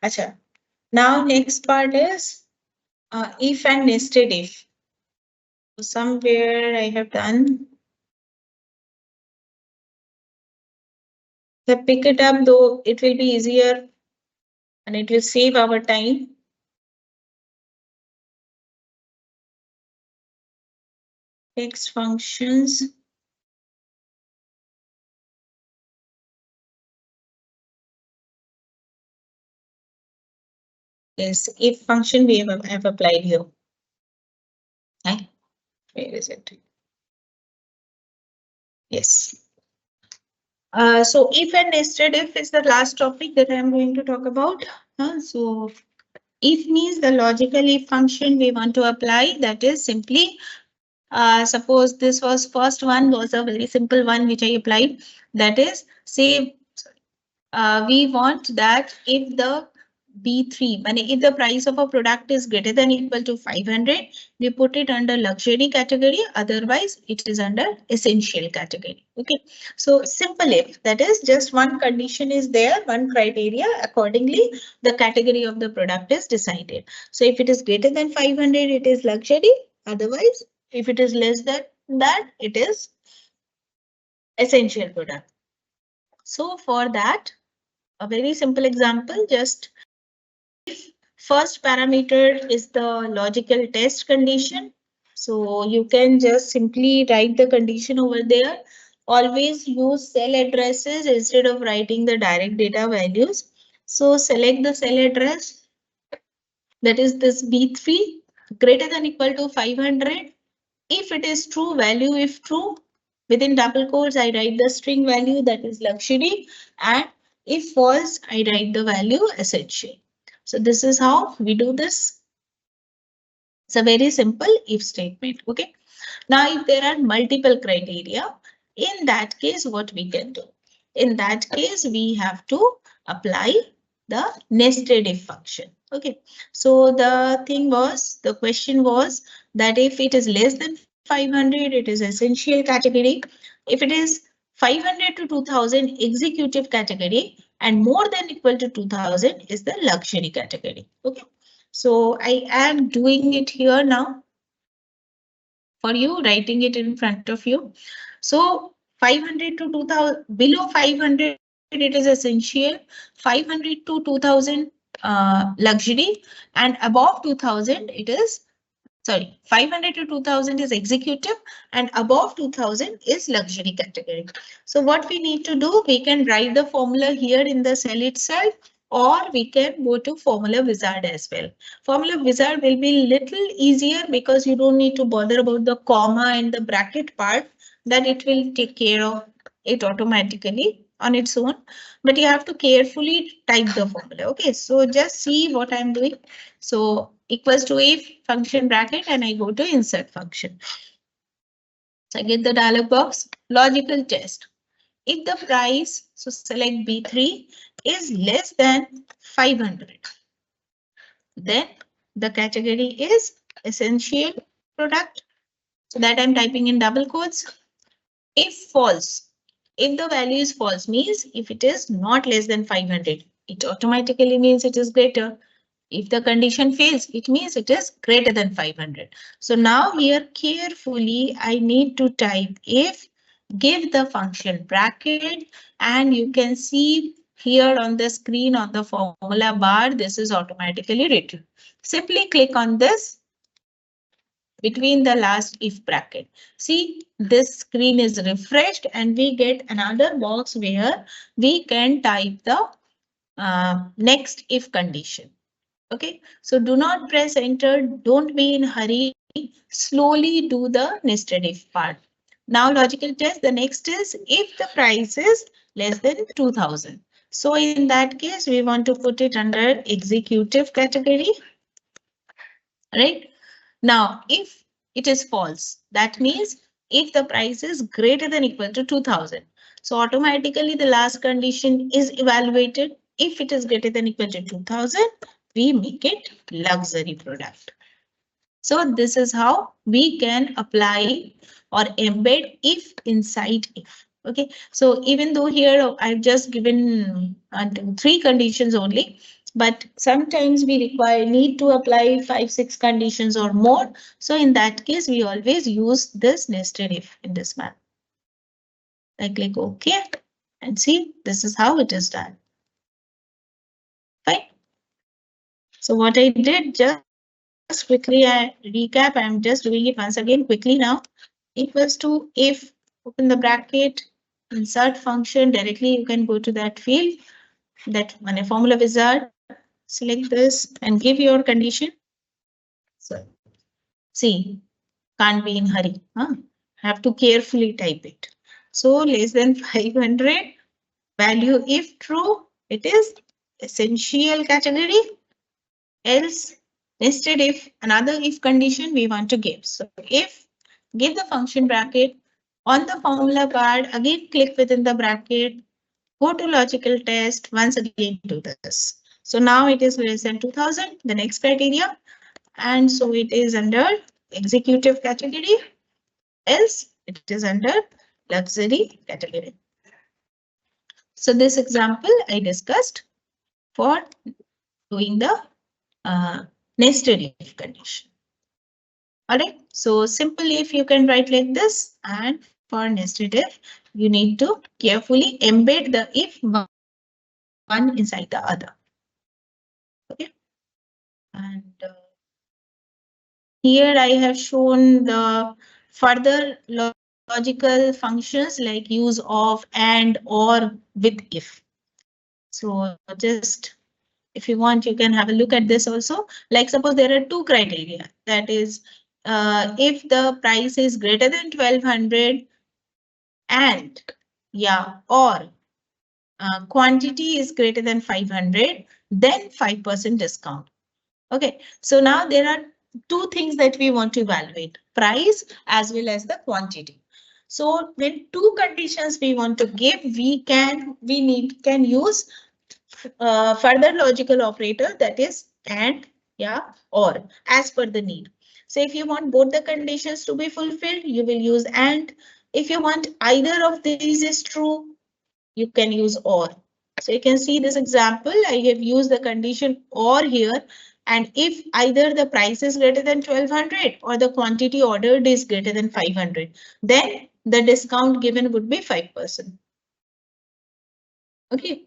[SPEAKER 2] Acha. Now next part is if and nested if. So somewhere I have done. So pick it up though, it will be easier and it will save our time. Text functions. Yes, if function we have applied here. Okay. Where is it? Yes. So if and nested if is the last topic that I am going to talk about. So if means the logical if function we want to apply, that is simply suppose this was first one was a very simple one which I applied. That is say we want that if the B3, if the price of a product is greater than equal to 500, we put it under luxury category. Otherwise, it is under essential category. Okay. So simple if, that is just one condition is there, one criteria. Accordingly, the category of the product is decided. So if it is greater than 500, it is luxury. Otherwise, if it is less than that, it is essential product. So for that, a very simple example, just if first parameter is the logical test condition. So you can just simply write the condition over there. Always use cell addresses instead of writing the direct data values. So select the cell address, that is this B3 greater than equal to 500. If it is true, value if true, within double quotes, I write the string value, that is luxury, and if false, I write the value essential. So this is how we do this. It's a very simple if statement. Okay. Now, if there are multiple criteria, in that case, what we can do? In that case, we have to apply the nested if function. Okay. So the question was that if it is less than 500, it is essential category. If it is 500 to 2000 executive category and more than equal to 2000 is the luxury category. Okay. So I am doing it here now for you, writing it in front of you. So 500 to 2000, below 500 it is essential, 500 to 2000 luxury, and above 2000 it is, sorry, 500 to 2000 is executive and above 2000 is luxury category. So what we need to do, we can write the formula here in the cell itself, or we can go to formula wizard as well. Formula wizard will be little easier because you don't need to bother about the comma and the bracket part, that it will take care of it automatically on its own, but you have to carefully type the formula. Okay, so just see what I'm doing. So equals to if function bracket and I go to insert function. So I get the dialog box, logical test. If the price, so select B3, is less than 500, then the category is essential product. So that I'm typing in double quotes. If false, if the value is false, means if it is not less than 500, it automatically means it is greater. If the condition fails, it means it is greater than 500. So now here carefully, I need to type if, give the function bracket, and you can see here on the screen on the formula bar, this is automatically written. Simply click on this between the last if bracket. See, this screen is refreshed and we get another box where we can type the next if condition. Okay, so do not press enter. Don't be in hurry. Slowly do the nested if part. Now logical test. The next is if the price is less than 2000. So in that case, we want to put it under executive category, right? Now, if it is false, that means if the price is greater than equal to 2000. So automatically the last condition is evaluated. If it is greater than equal to 2000, we make it luxury product. So this is how we can apply or embed if inside if. Okay, so even though here I've just given three conditions only, but sometimes we need to apply 5, 6 conditions or more. So in that case, we always use this nested if in this manner. I click OK and see this is how it is done. Fine. So what I did, just quickly I recap, I'm just doing it once again quickly now. Equals to if, open the bracket, insert function, directly you can go to that field, that on a formula wizard, select this and give your condition. So see, can't be in hurry. Huh? Have to carefully type it. So less than 500, value if true, it is essential category, else nested if, another if condition we want to give. So if, give the function bracket, on the formula bar, again click within the bracket, go to logical test, once again do this. So now it is less than 2000, the next criteria, and so it is under executive category, else it is under luxury category. So this example I discussed for doing the nested if condition. All right, so simple if you can write like this, and for nested if, you need to carefully embed the if one inside the other. Okay, and here I have shown the further logical functions like use of, and, or, with if. So just if you want, you can have a look at this also. Like suppose there are two criteria. That is, if the price is greater than 1200 and or quantity is greater than 500, then 5% discount. Okay, so now there are two things that we want to evaluate, price as well as the quantity. So when two conditions we want to give, can use further logical operator, that is and, or, as per the need. So if you want both the conditions to be fulfilled, you will use and. If you want either of these is true, you can use or. So you can see this example, I have used the condition or here, and if either the price is greater than 1200 or the quantity ordered is greater than 500, then the discount given would be 5%. Okay.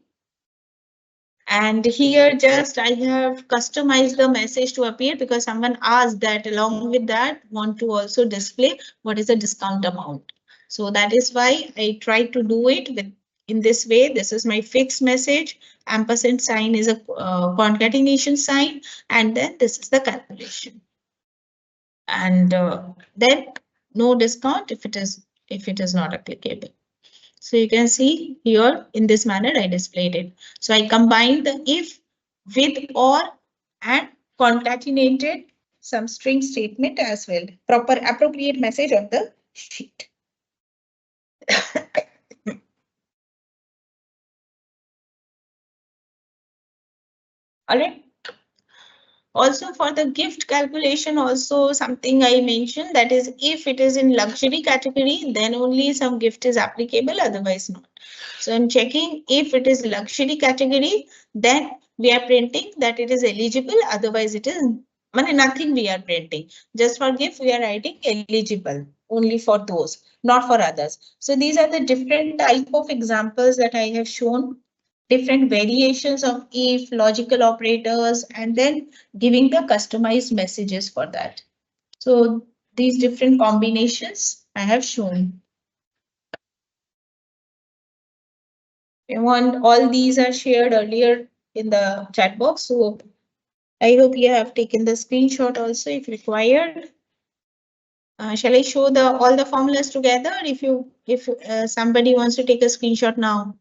[SPEAKER 2] And here just I have customized the message to appear because someone asked that along with that want to also display what is the discount amount. So that is why I tried to do it with in this way. This is my fixed message. Ampersand sign is a concatenation sign, and then this is the calculation. And then no discount if it is not applicable. So you can see here in this manner I displayed it. So I combined the if with or and concatenated some string statement as well. Proper appropriate message on the sheet. All right. Also for the gift calculation, also something I mentioned, that is if it is in luxury category, then only some gift is applicable, otherwise not. So I'm checking if it is luxury category, then we are printing that it is eligible, otherwise it is nothing we are printing. Just for gift we are writing eligible only for those, not for others. So these are the different type of examples that I have shown different variations of if, logical operators, and then giving the customized messages for that. So these different combinations I have shown. I want all these are shared earlier in the chat box. So I hope you have taken the screenshot also if required. Shall I show the all the formulas together? If somebody wants to take a screenshot now.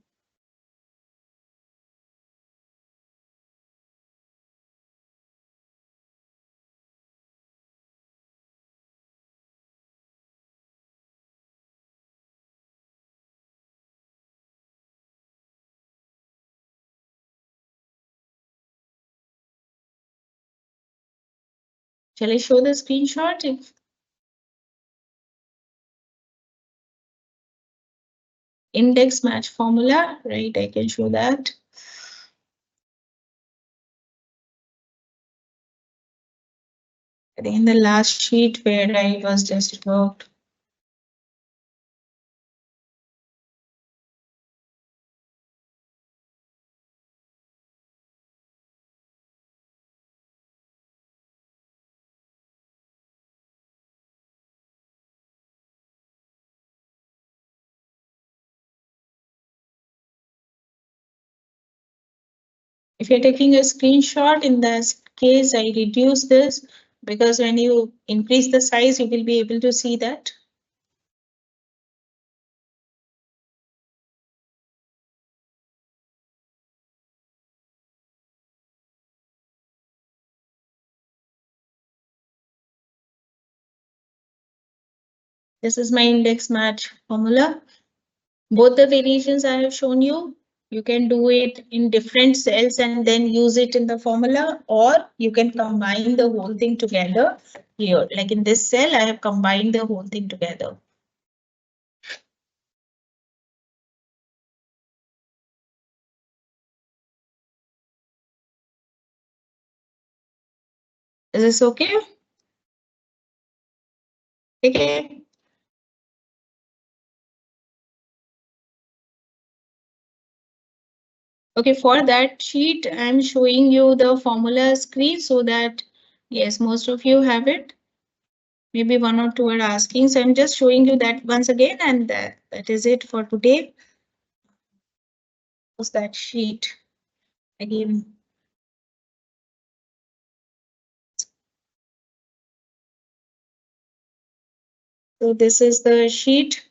[SPEAKER 2] Shall I show the screenshot? Index match formula, right? I can show that. I think in the last sheet where I was just worked. If you're taking a screenshot, in this case, I reduce this because when you increase the size, you will be able to see that. This is my index match formula. Both the variations I have shown you, you can do it in different cells and then use it in the formula, or you can combine the whole thing together here. Like in this cell, I have combined the whole thing together. Is this okay? Okay. Okay, for that sheet, I'm showing you the formula screen so that, yes, most of you have it. Maybe one or two are asking. So I'm just showing you that once again, and that is it for today. Was that sheet again? So this is the sheet,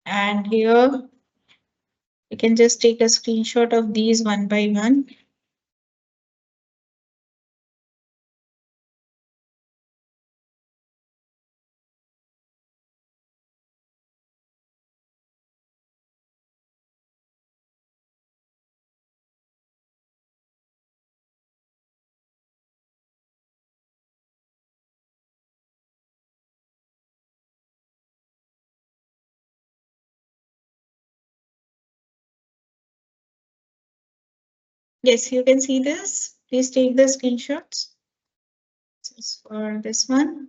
[SPEAKER 2] and here you can just take a screenshot of these one by one. Yes, you can see this. Please take the screenshots. This is for this one.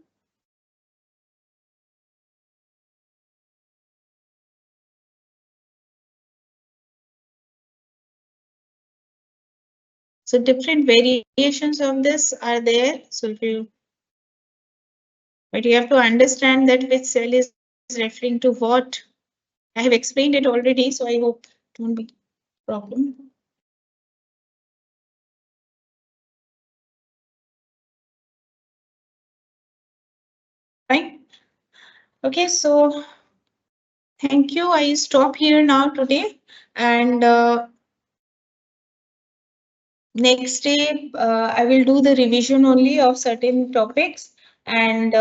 [SPEAKER 2] So different variations of this are there. So if you, but you have to understand that which cell is referring to what. I have explained it already, so I hope it won't be a problem. Fine. Okay, so thank you. I stop here now today, and next day I will do the revision only of certain topics, and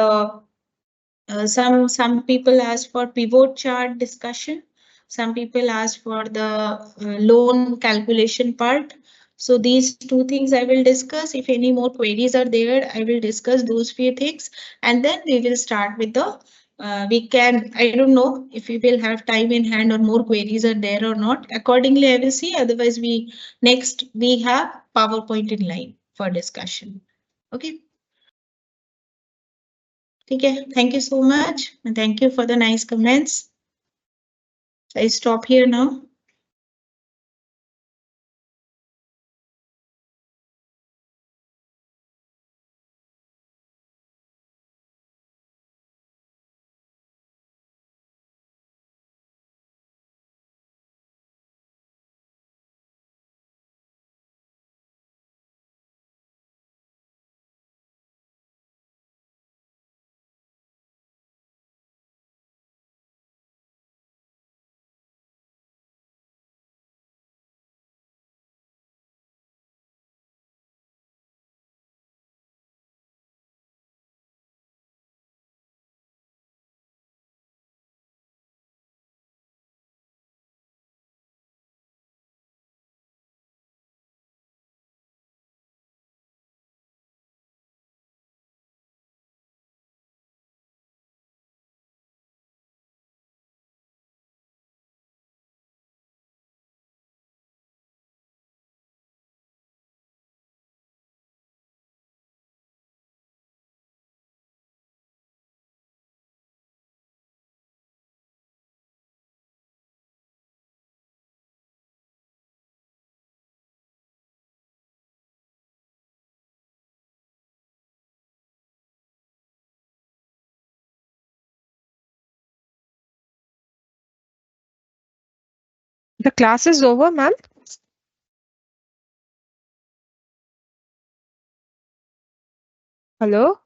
[SPEAKER 2] some people ask for pivot chart discussion. Some people ask for the loan calculation part. So these two things I will discuss. If any more queries are there, I will discuss those few things, and then we will start with the. We can, I don't know if we will have time in hand or more queries are there or not. Accordingly, I will see. Otherwise, next we have PowerPoint in line for discussion. Okay. Okay, thank you so much, and thank you for the nice comments. I stop here now.
[SPEAKER 1] The class is over, ma'am. Hello?